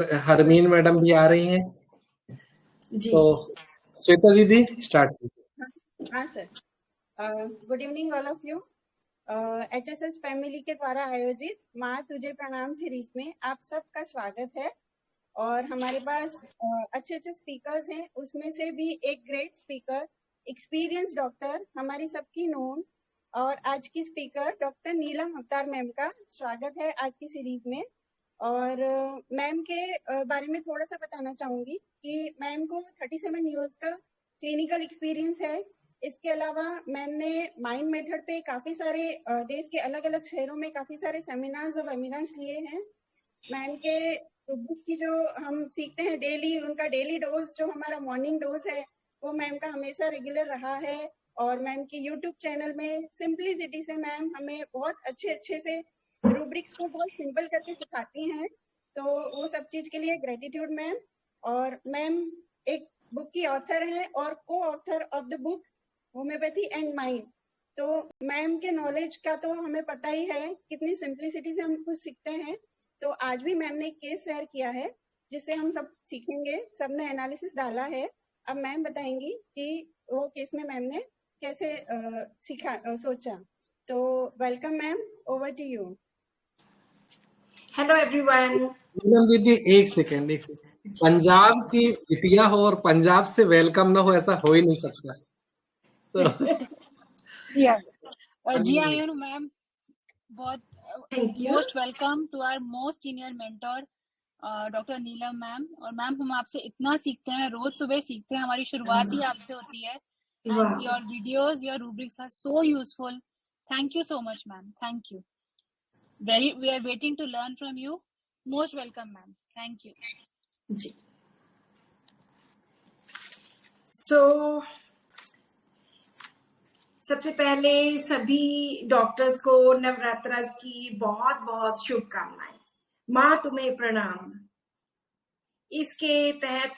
Harmeen madam भी आ रही हैं। जी तो श्वेता दीदी स्टार्ट कीजिए। हाँ sir. Good evening all of you. HSS family के द्वारा आयोजित माँ तुझे प्रणाम सीरीज में आप सबका स्वागत है। और हमारे पास अच्छे अच्छे स्पीकर्स हैं, उसमें से भी एक ग्रेट स्पीकर, एक्सपीरियंस डॉक्टर, हमारी सबकी नोन और आज की स्पीकर डॉक्टर नीलम अवतार मैम का स्वागत है आज की सीरीज में। और मैम के बारे में थोड़ा सा बताना चाहूंगी कि मैम को 37 इयर्स का क्लिनिकल एक्सपीरियंस है। इसके अलावा मैम ने माइंड मेथड पे काफी सारे देश के अलग अलग शहरों में काफी सारे सेमिनार्स और वेबिनार्स लिए हैं। मैम के बुक की जो हम सीखते हैं डेली, उनका डेली डोज जो हमारा मॉर्निंग डोज है वो मैम का हमेशा रेगुलर रहा है। और मैम की यूट्यूब चैनल में सिंपलिसिटी से मैम हमें बहुत अच्छे से रूब्रिक्स को बहुत सिंपल करके सिखाती हैं। तो वो सब चीज के लिए ग्रेटिट्यूड मैम। और मैम एक बुक की ऑथर हैं और को author of the book homeopathy and mind. तो मैम के नॉलेज का तो हमें पता ही है, कितनी सिंपलिसिटी से हम कुछ सीखते हैं। तो आज भी मैम ने एक केस शेयर किया है जिससे हम सब सीखेंगे। सबने एनालिसिस डाला है। अब मैम बताएंगी कि वो केस में मैम ने कैसे सोचा। तो welcome ma'am, over to you. Hello everyone. Neelam दीदी एक सेकेंड। पंजाब की बिटिया हो और पंजाब से वेलकम ना हो, ऐसा हो ही नहीं सकता। तो जी आयन मैम, बहुत thank you. Most welcome to our most senior mentor doctor Neelam ma'am. और मैम हम आपसे इतना सीखते हैं, रोज सुबह सीखते हैं, हमारी शुरुआत ही आपसे होती है। And your videos, your rubrics are so useful. Thank you so much ma'am, thank you very. We are waiting to learn from you. Most welcome ma'am, thank you जी। सो सबसे पहले सभी डॉक्टर्स को नवरात्र की बहुत बहुत शुभकामनाएं। माँ तुम्हें प्रणाम। इसके तहत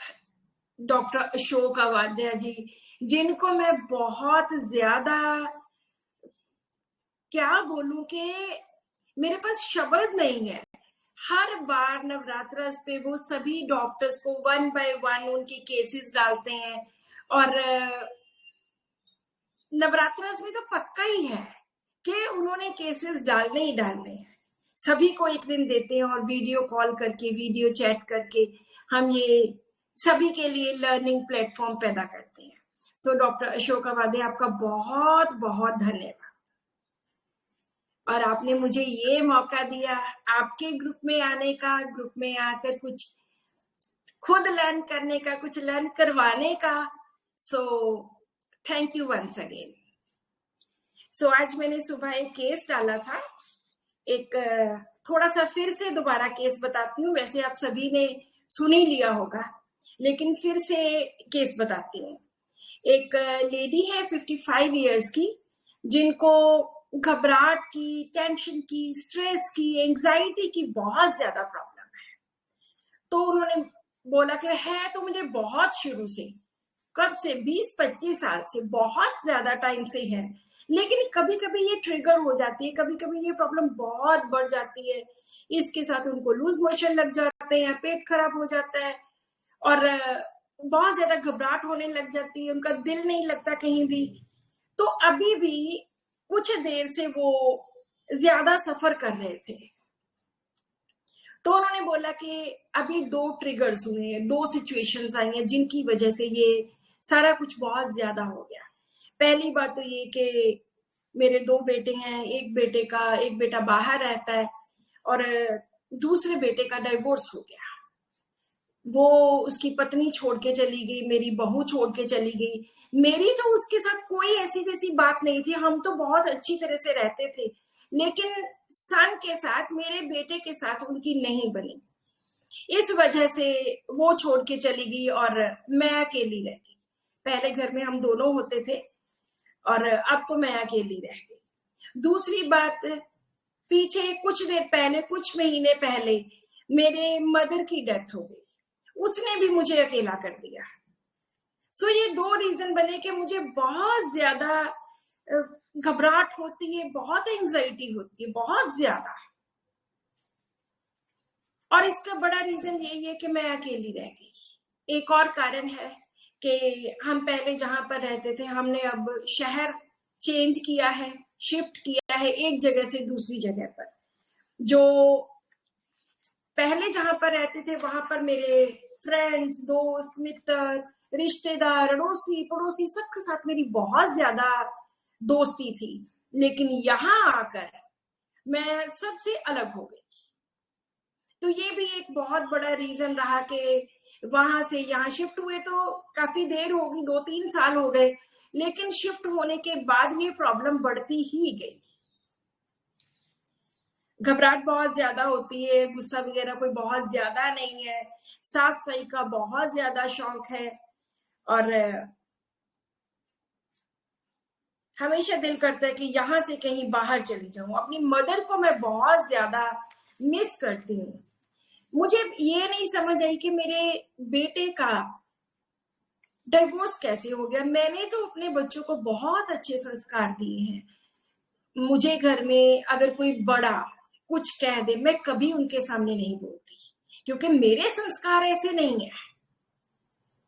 डॉक्टर अशोक अवाध्या जी, जिनको मैं बहुत ज्यादा क्या बोलूं कि मेरे पास शब्द नहीं है। हर बार नवरात्र पे वो सभी डॉक्टर्स को 1 बाय 1 उनकी केसेस डालते हैं। और नवरात्र में तो पक्का ही है कि उन्होंने केसेस डालने ही डालने हैं। सभी को एक दिन देते हैं और वीडियो कॉल करके, वीडियो चैट करके हम ये सभी के लिए लर्निंग प्लेटफॉर्म पैदा करते हैं। सो डॉक्टर अशोक अवाध्या, आपका बहुत बहुत धन्यवाद। और आपने मुझे ये मौका दिया आपके ग्रुप में आने का, ग्रुप में आकर कुछ खुद लर्न करने का, कुछ लर्न करवाने का। So thank you once again. So आज मैंने सुबह एक केस डाला था। एक थोड़ा सा फिर से दोबारा केस बताती हूँ। वैसे आप सभी ने सुन ही लिया होगा, लेकिन फिर से केस बताती हूँ। एक लेडी है 55 इयर्स की, जिनको घबराहट की, टेंशन की, स्ट्रेस की, एंजाइटी की बहुत ज्यादा प्रॉब्लम है। तो उन्होंने बोला कि है तो मुझे बहुत शुरू से, कब से, 20-25 साल से, बहुत ज्यादा टाइम से है, लेकिन कभी कभी ये ट्रिगर हो जाती है, कभी कभी ये प्रॉब्लम बहुत बढ़ जाती है। इसके साथ उनको लूज मोशन लग जाते हैं, पेट खराब हो जाता है और बहुत ज्यादा घबराहट होने लग जाती है, उनका दिल नहीं लगता कहीं भी। तो अभी भी कुछ देर से वो ज्यादा सफर कर रहे थे। तो उन्होंने बोला कि अभी 2 ट्रिगर्स हुए हैं, 2 सिचुएशंस आई हैं जिनकी वजह से ये सारा कुछ बहुत ज्यादा हो गया। पहली बात तो ये कि मेरे 2 बेटे हैं। एक बेटा बाहर रहता है और दूसरे बेटे का डिवोर्स हो गया। वो उसकी पत्नी छोड़ के चली गई, मेरी बहू छोड़ के चली गई। मेरी तो उसके साथ कोई ऐसी वैसी बात नहीं थी, हम तो बहुत अच्छी तरह से रहते थे, लेकिन सन के साथ, मेरे बेटे के साथ उनकी नहीं बनी। इस वजह से वो छोड़ के चली गई और मैं अकेली रह गई। पहले घर में हम दोनों होते थे और अब तो मैं अकेली रह गई। दूसरी बात, पीछे कुछ देर पहले, कुछ महीने पहले मेरे मदर की डेथ हो गई। उसने भी मुझे अकेला कर दिया। सो ये 2 रीजन बने कि मुझे बहुत ज्यादा घबराहट होती है, बहुत एंजाइटी होती है, बहुत ज्यादा। और इसका बड़ा रीजन यही है कि मैं अकेली रह गई। एक और कारण है कि हम पहले जहां पर रहते थे, हमने अब शहर चेंज किया है, शिफ्ट किया है एक जगह से दूसरी जगह पर। जो पहले जहां पर रहते थे वहां पर मेरे फ्रेंड्स, दोस्त, मित्र, रिश्तेदार, अड़ोसी पड़ोसी सबके साथ मेरी बहुत ज्यादा दोस्ती थी। लेकिन यहाँ आकर मैं सबसे अलग हो गई। तो ये भी एक बहुत बड़ा रीजन रहा कि वहां से यहाँ शिफ्ट हुए तो काफी देर होगी, 2-3 साल हो गए, लेकिन शिफ्ट होने के बाद ये प्रॉब्लम बढ़ती ही गई। घबराहट बहुत ज्यादा होती है, गुस्सा वगैरह कोई बहुत ज्यादा नहीं है, साफ सफाई का बहुत ज्यादा शौक है, और हमेशा दिल करता है कि यहाँ से कहीं बाहर चली जाऊं। अपनी मदर को मैं बहुत ज्यादा मिस करती हूँ। मुझे ये नहीं समझ आई कि मेरे बेटे का डिवोर्स कैसे हो गया। मैंने तो अपने बच्चों को बहुत अच्छे संस्कार दिए हैं। मुझे घर में अगर कोई बड़ा कुछ कह दे, मैं कभी उनके सामने नहीं बोलती, क्योंकि मेरे संस्कार ऐसे नहीं है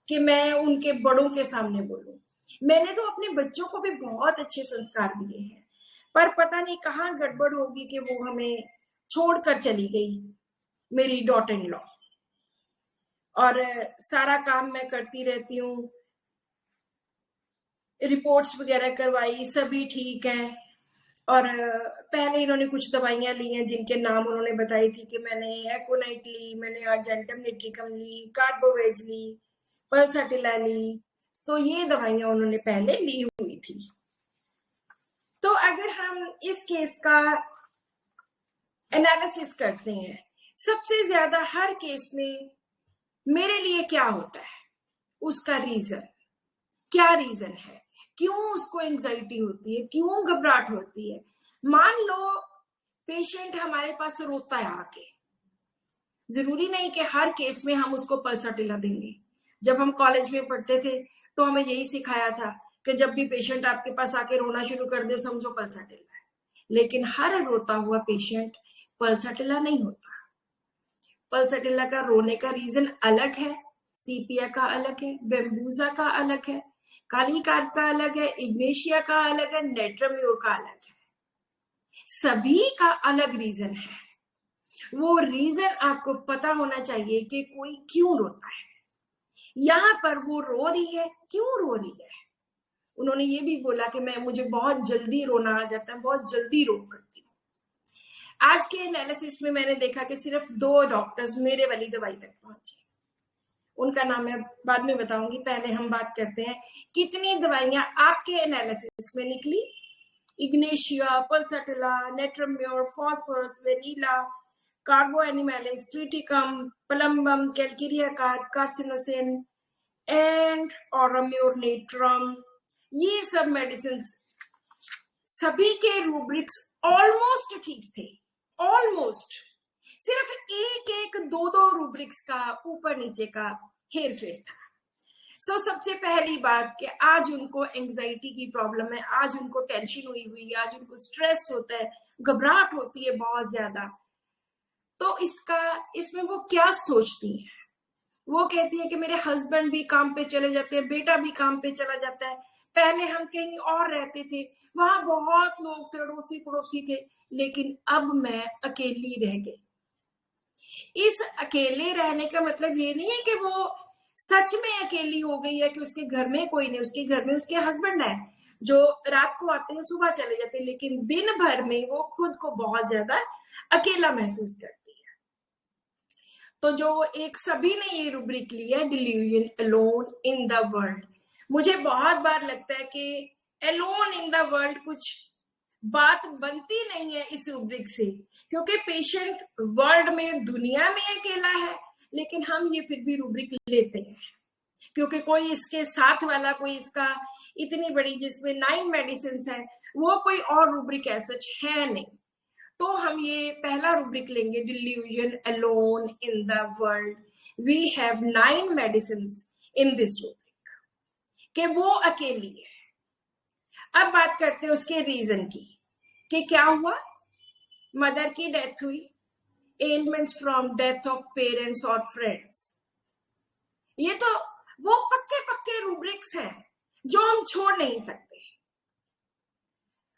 कि मैं उनके बड़ों के सामने बोलूं। मैंने तो अपने बच्चों को भी बहुत अच्छे संस्कार दिए हैं, पर पता नहीं कहाँ गड़बड़ होगी कि वो हमें छोड़कर चली गई, मेरी डॉटर इन लॉ। और सारा काम मैं करती रहती हूँ, रिपोर्ट्स वगैरह करवाई, सभी ठीक है। और पहले इन्होंने कुछ दवाइयां ली हैं जिनके नाम उन्होंने बताई थी कि मैंने एकोनाइट ली, मैंने अर्जेंटम निट्रिकम ली, कार्बोवेज ली, पल्साटिला ली। तो ये दवाइयां उन्होंने पहले ली हुई थी। तो अगर हम इस केस का एनालिसिस करते हैं, सबसे ज्यादा हर केस में मेरे लिए क्या होता है, उसका रीजन क्या रीजन है, क्यों उसको एंजाइटी होती है, क्यों घबराहट होती है। मान लो पेशेंट हमारे पास रोता है आके, जरूरी नहीं कि हर केस में हम उसको पल्साटिला देंगे। जब हम कॉलेज में पढ़ते थे तो हमें यही सिखाया था कि जब भी पेशेंट आपके पास आके रोना शुरू कर दे समझो पल्साटिला है। लेकिन हर रोता हुआ पेशेंट पल्साटिला नहीं होता। पल्साटिला का रोने का रीजन अलग है, सीपिया का अलग है, बेम्बूजा का अलग है, काली कार्प का अलग है, इग्नेशिया का अलग है, नेट्रम्योर का अलग है। सभी का अलग रीजन है। वो रीजन आपको पता होना चाहिए कि कोई क्यों रोता है, यहाँ पर वो रो रही है, क्यों रो रही है। उन्होंने ये भी बोला कि मुझे बहुत जल्दी रोना आ जाता है, बहुत जल्दी रो पड़ती हूँ। आज के एनालिसिस में मैंने देखा कि सिर्फ 2 डॉक्टर्स मेरे वाली दवाई तक पहुंचे। उनका नाम मैं बाद में बताऊंगी, पहले हम बात करते हैं कितनी दवाइयां आपके एनालिसिस में निकली। Ignatia, pulsatilla, natrum mur, phosphorus, vanilla, carbo animalis, triticum, plumbum, calcarea carb, carcinosin and aurum mur natrum. ये सब मेडिसिन सभी के रूब्रिक्स ऑलमोस्ट ठीक थे, ऑलमोस्ट। सिर्फ एक 2 रूब्रिक्स का ऊपर नीचे का हेर फेर था। सो सबसे पहली बात कि आज उनको एंजाइटी की प्रॉब्लम है, आज उनको टेंशन हुई, आज उनको स्ट्रेस होता है, घबराहट होती है बहुत ज्यादा। तो इसमें वो क्या सोचती है, वो कहती है कि मेरे हस्बैंड भी काम पे चले जाते हैं, बेटा भी काम पे चला जाता है, पहले हम कहीं और रहते थे, वहां बहुत लोग थे, अड़ोसी पड़ोसी थे, लेकिन अब मैं अकेली रह गई। इस अकेले रहने का मतलब ये नहीं है कि वो सच में अकेली हो गई है, कि उसके घर में कोई नहीं, उसके घर में उसके हस्बैंड है जो रात को आते हैं, सुबह चले जाते हैं, लेकिन दिन भर में वो खुद को बहुत ज्यादा अकेला महसूस करती है। तो जो एक सभी ने ये रूब्रिक लिया, delusion alone in the world. मुझे बहुत बार लगता है कि अलोन इन द वर्ल्ड कुछ बात बनती नहीं है इस रूब्रिक से, क्योंकि पेशेंट वर्ल्ड में, दुनिया में अकेला है, लेकिन हम ये फिर भी रूब्रिक लेते हैं क्योंकि कोई इसके साथ वाला, कोई इसका इतनी बड़ी जिसमें 9 मेडिसिन है, वो कोई और रूब्रिक ऐसा है नहीं। तो हम ये पहला रूब्रिक लेंगे, delusion alone in the world. We have 9 medicine in this rubric, कि वो अकेली है। अब बात करते हैं उसके रीजन की, कि क्या हुआ। मदर की डेथ हुई, elements from death of parents और फ्रेंड्स। ये तो वो पक्के पक्के रूब्रिक्स हैं जो हम छोड़ नहीं सकते।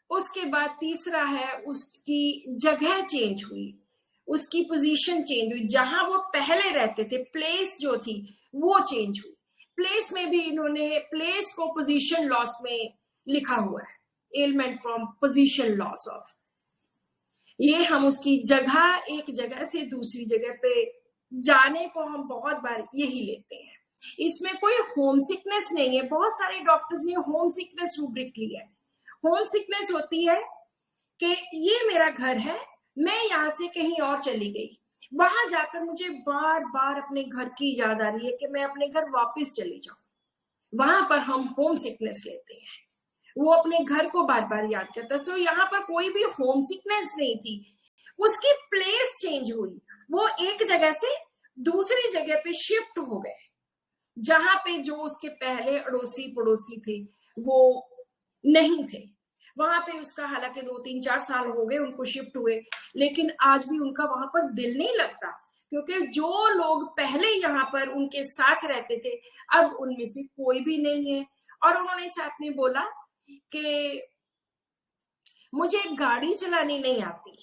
उसके बाद तीसरा है उसकी जगह चेंज हुई, उसकी पोजीशन चेंज हुई, जहां वो पहले रहते थे प्लेस जो थी वो चेंज हुई। प्लेस में भी इन्होंने प्लेस को पोजीशन लॉस में लिखा हुआ है, element from position loss of. ये हम उसकी जगह, एक जगह से दूसरी जगह पे जाने को हम बहुत बार यही लेते हैं। इसमें कोई होम सिकनेस नहीं है। बहुत सारे डॉक्टर्स ने होम सिकनेस रूब्रिक लिया है। होम सिकनेस होती है कि ये मेरा घर है, मैं यहाँ से कहीं और चली गई, वहां जाकर मुझे बार बार अपने घर की याद आ रही है कि मैं अपने घर वापस चली जाऊं। वहां पर हम होम सिकनेस लेते हैं। वो अपने घर को बार बार याद करता है। सो यहाँ पर कोई भी होम सिकनेस नहीं थी, उसकी प्लेस चेंज हुई। वो एक जगह से दूसरी जगह पे शिफ्ट हो गए, जहां पे जो उसके पहले अड़ोसी पड़ोसी थे वो नहीं थे। वहां पे उसका हालांकि 2-3-4 साल हो गए उनको शिफ्ट हुए, लेकिन आज भी उनका वहां पर दिल नहीं लगता, क्योंकि जो लोग पहले यहाँ पर उनके साथ रहते थे अब उनमें से कोई भी नहीं है। और उन्होंने साथ में बोला कि मुझे गाड़ी चलानी नहीं आती,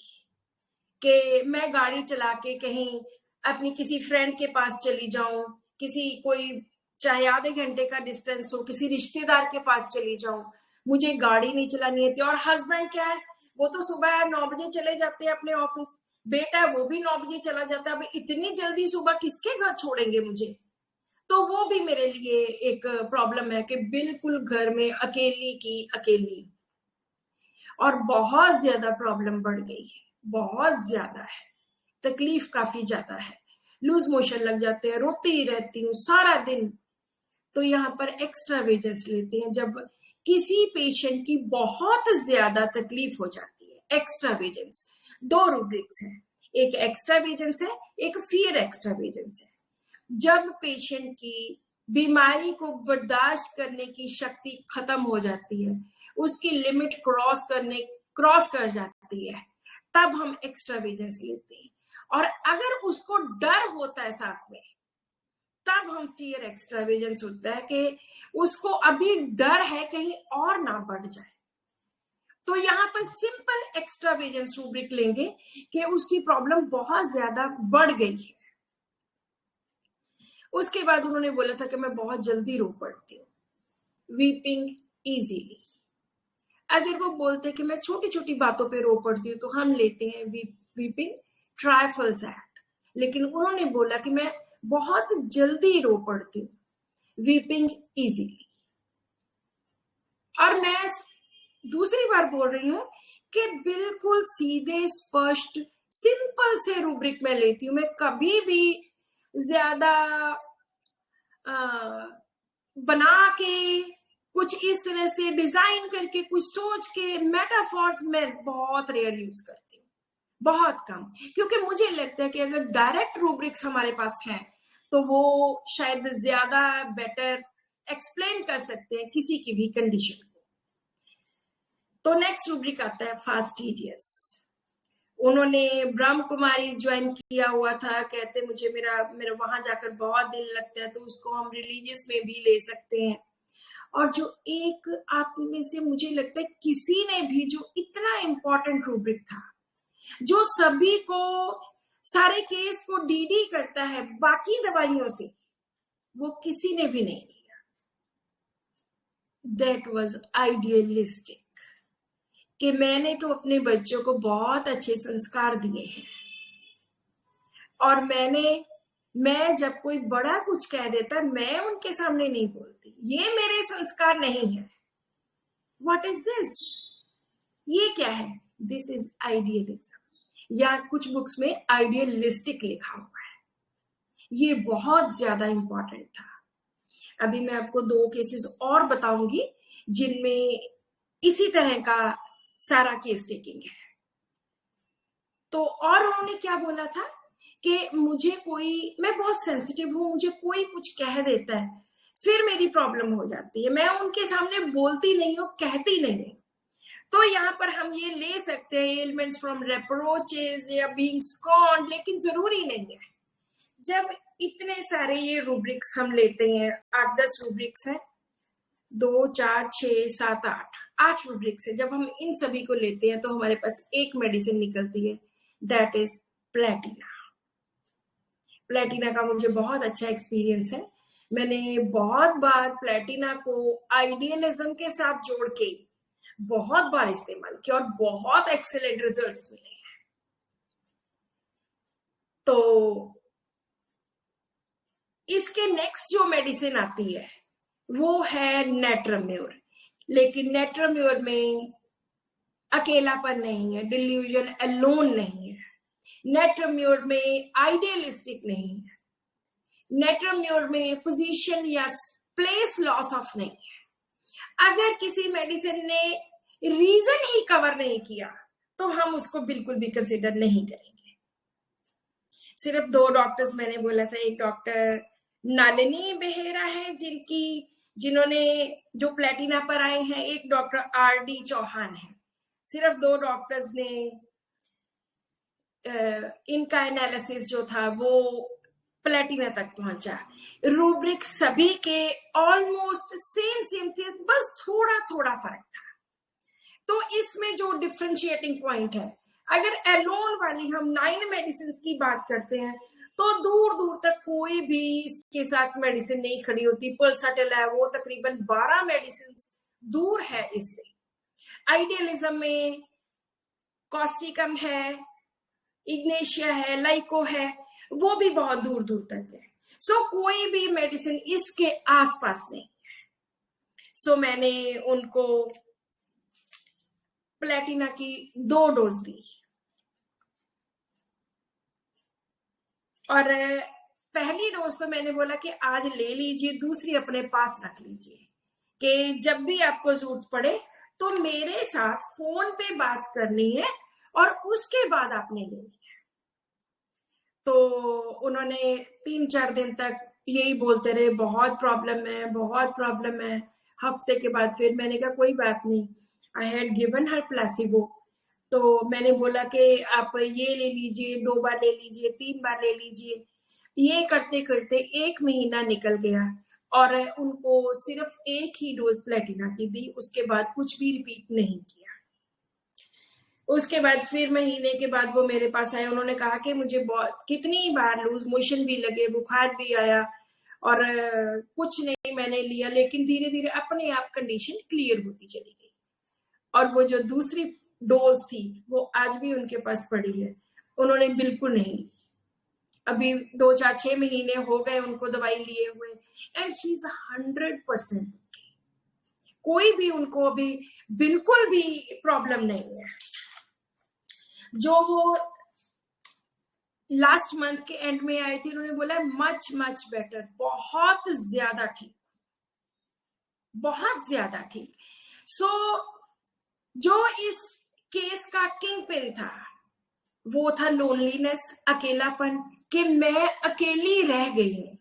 कि मैं गाड़ी चला के कहीं अपनी किसी फ्रेंड के पास चली जाऊं, किसी कोई चाहे आधे घंटे का डिस्टेंस हो, किसी रिश्तेदार के पास चली जाऊं, मुझे गाड़ी नहीं चलानी आती। और हस्बैंड क्या है, वो तो सुबह 9 बजे चले जाते हैं अपने ऑफिस, बेटा है वो भी 9 बजे चला जाता है। अब इतनी जल्दी सुबह किसके घर छोड़ेंगे मुझे? तो वो भी मेरे लिए एक प्रॉब्लम है कि बिल्कुल घर में अकेली की अकेली। और बहुत ज्यादा प्रॉब्लम बढ़ गई है, बहुत ज्यादा है, तकलीफ काफी ज्यादा है, लूज मोशन लग जाते हैं, रोती ही रहती हूँ सारा दिन। तो यहाँ पर एक्स्ट्रा वेजेंस लेते हैं जब किसी पेशेंट की बहुत ज्यादा तकलीफ हो जाती है। एक्स्ट्रा वेजेंस 2 रूब्रिक्स हैं, एक एक्स्ट्रा वेजेंस है, एक फियर एक्स्ट्रा वेजेंस है। जब पेशेंट की बीमारी को बर्दाश्त करने की शक्ति खत्म हो जाती है, उसकी लिमिट क्रॉस कर जाती है, तब हम एक्स्ट्रा वेजेंस लेते हैं। और अगर उसको डर होता है साथ में, तब हम फियर एक्स्ट्रावेजेंस होता है कि उसको अभी डर है कहीं और ना बढ़ जाए। तो यहाँ पर सिंपल एक्स्ट्रावेजेंस रूब्रिक लेंगे कि उसकी प्रॉब्लम बहुत ज्यादा बढ़ गई है। उसके बाद उन्होंने बोला था कि मैं बहुत जल्दी रो पड़ती हूँ, वीपिंग इजीली। अगर वो बोलते कि मैं छोटी छोटी बातों पे रो पड़ती हूँ तो हम लेते हैं वीपिंग ट्राइफल्स एक्ट। लेकिन उन्होंने बोला कि मैं बहुत जल्दी रो पड़ती हूँ, वीपिंग इजीली। और मैं दूसरी बार बोल रही हूँ कि बिल्कुल सीधे स्पष्ट सिंपल से रूब्रिक में लेती हूँ। मैं कभी भी ज्यादा बना के कुछ इस तरह से डिजाइन करके कुछ सोच के मेटाफॉर्स में बहुत रेयर यूज करती हूँ, बहुत कम। क्योंकि मुझे लगता है कि अगर डायरेक्ट रूब्रिक्स हमारे पास हैं तो वो शायद ज्यादा बेटर एक्सप्लेन कर सकते हैं किसी की भी कंडीशन को। तो नेक्स्ट रूब्रिक आता है फास्टिडियस। उन्होंने ब्रह्म कुमारी ज्वाइन किया हुआ था, कहते मुझे मेरा वहां जाकर बहुत दिल लगता है, तो उसको हम रिलीजियस में भी ले सकते हैं। और जो एक आप में से मुझे लगता है किसी ने भी जो इतना इंपॉर्टेंट रूब्रिक था, जो सभी को सारे केस को डीडी करता है बाकी दवाइयों से, वो किसी ने भी नहीं लिया। दैट वाज आइडियलिस्टिक, कि मैंने तो अपने बच्चों को बहुत अच्छे संस्कार दिए हैं और मैं जब कोई बड़ा कुछ कह देता मैं उनके सामने नहीं बोलती, ये मेरे संस्कार नहीं है। What is this? ये क्या है? दिस इज आइडियलिज्म, या कुछ बुक्स में आइडियलिस्टिक लिखा हुआ है। ये बहुत ज्यादा इंपॉर्टेंट था। अभी मैं आपको 2 केसेस और बताऊंगी जिनमें इसी तरह का सारा केस टेकिंग है। तो और उन्होंने क्या बोला था कि मैं बहुत सेंसिटिव हूं, मुझे कोई कुछ कह देता है फिर मेरी प्रॉब्लम हो जाती है, मैं उनके सामने बोलती नहीं हूँ, कहती नहीं हूँ। तो यहाँ पर हम ये ले सकते हैं एलिमेंट्स फ्रॉम रिप्रोचेस या बीइंग स्कॉन्ड, लेकिन जरूरी नहीं है। जब इतने सारे ये रूब्रिक्स हम लेते हैं, 8-10 रूब्रिक्स हैं, 2, 4, 6, 7, 8 रूब्रिक्स है। जब हम इन सभी को लेते हैं तो हमारे पास एक मेडिसिन निकलती है, दैट इज प्लेटिना। प्लेटिना का मुझे बहुत अच्छा एक्सपीरियंस है। मैंने बहुत बार प्लेटिना को आइडियलिज्म के साथ जोड़ के बहुत बार इस्तेमाल किया और बहुत एक्सीलेंट रिजल्ट्स मिले हैं। तो इसके नेक्स्ट जो मेडिसिन आती है वो है नेट्रम्योर, लेकिन नेट्रम्योर में अकेलापन नहीं है, डिल्यूजन अलोन नहीं है, नेट्रम्योर में आइडियलिस्टिक नहीं है, नेट्रम्योर में पोजीशन या प्लेस लॉस ऑफ नहीं है। अगर किसी मेडिसिन ने रीजन ही कवर नहीं किया तो हम उसको बिल्कुल भी कंसिडर नहीं करेंगे। सिर्फ 2 डॉक्टर्स मैंने बोला था, एक डॉक्टर नलिनी बेहेरा है जिन्होंने जो प्लेटिना पर आए हैं, एक डॉक्टर RD चौहान है। सिर्फ 2 डॉक्टर्स ने इनका एनालिसिस जो था वो प्लेटिना तक पहुंचा। रूब्रिक सभी के ऑलमोस्ट सेम थे, बस थोड़ा थोड़ा फर्क था। तो इसमें जो डिफरेंशिएटिंग पॉइंट है, अगर एलोन वाली हम 9 मेडिसिन की बात करते हैं तो दूर दूर तक कोई भी इसके साथ मेडिसिन नहीं खड़ी होती। पल्सैटिल है, वो तकरीबन 12 मेडिसिन दूर है इससे। आइडियलिज्म में कॉस्टिकम है, इग्नेशिया है, लाइको है, वो भी बहुत दूर दूर तक है। सो कोई भी मेडिसिन इसके आसपास नहीं है। सो मैंने उनको प्लेटिना की 2 डोज दी और पहली डोज तो मैंने बोला कि आज ले लीजिए, दूसरी अपने पास रख लीजिए कि जब भी आपको जरूरत पड़े तो मेरे साथ फोन पे बात करनी है और उसके बाद आपने लेनी है। तो उन्होंने 3-4 दिन तक यही बोलते रहे, बहुत प्रॉब्लम है, बहुत प्रॉब्लम है। हफ्ते के बाद फिर मैंने कहा कोई बात नहीं, I had given her placebo. तो मैंने बोला कि आप ये ले लीजिए, 2 बार ले लीजिए, 3 बार ले लीजिए। ये करते करते 1 महीना निकल गया और उनको सिर्फ 1 ही डोज प्लेटिना की दी, उसके बाद कुछ भी रिपीट नहीं किया। उसके बाद फिर महीने के बाद वो मेरे पास आए, उन्होंने कहा कि मुझे कितनी बार लूज मोशन भी लगे, बुखार भी आया और कुछ नहीं मैंने लिया, लेकिन धीरे धीरे अपने आप कंडीशन क्लियर होती चली गई। और वो जो दूसरी डोज थी वो आज भी उनके पास पड़ी है, उन्होंने बिल्कुल नहीं ली। अभी 2-4-6 महीने हो गए उनको दवाई लिए हुए एंड शी इज 100%। कोई भी उनको अभी बिल्कुल भी प्रॉब्लम नहीं है। जो वो लास्ट मंथ के एंड में आए थे, उन्होंने बोला मच बेटर, बहुत ज्यादा ठीक, बहुत ज्यादा ठीक। सो जो इस केस का किंग पिन था वो था लोनलीनेस, अकेलापन, कि मैं अकेली रह गई हूं।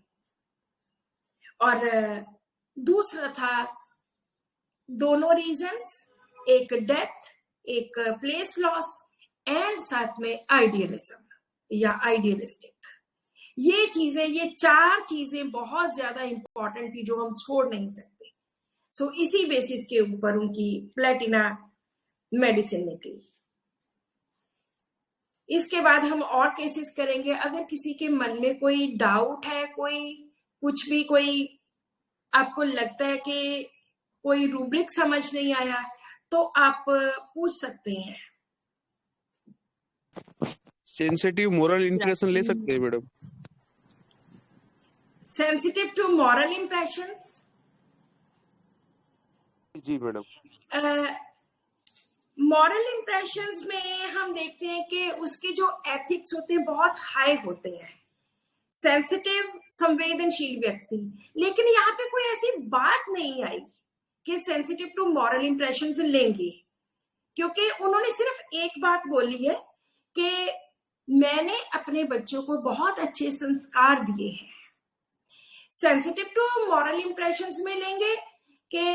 और दूसरा था दोनों रीजंस, एक डेथ, एक प्लेस लॉस एंड साथ में आइडियलिज्म या आइडियलिस्टिक। ये चीजें, ये 4 चीजें बहुत ज्यादा इंपॉर्टेंट थी जो हम छोड़ नहीं सकते। सो इसी बेसिस के ऊपर उनकी प्लेटिना मेडिसिन निकली। इसके बाद हम और केसेस करेंगे। अगर किसी के मन में कोई डाउट है, कोई कुछ भी, कोई आपको लगता है कि कोई रूब्रिक समझ नहीं आया तो आप पूछ सकते हैं। सेंसिटिव मोरल इंप्रेशन ले सकते हैं madam? Sensitive to moral impressions? जी मैडम। मॉरल इंप्रेशंस में हम देखते हैं कि उसके जो एथिक्स होते हैं बहुत हाई होते हैं, सेंसिटिव संवेदनशील व्यक्ति। लेकिन यहाँ पे कोई ऐसी बात नहीं आई कि सेंसिटिव टू मॉरल इंप्रेशंस लेंगे, क्योंकि उन्होंने सिर्फ एक बात बोली है कि मैंने अपने बच्चों को बहुत अच्छे संस्कार दिए हैं। सेंसिटिव टू मॉरल इंप्रेशंस में लेंगे कि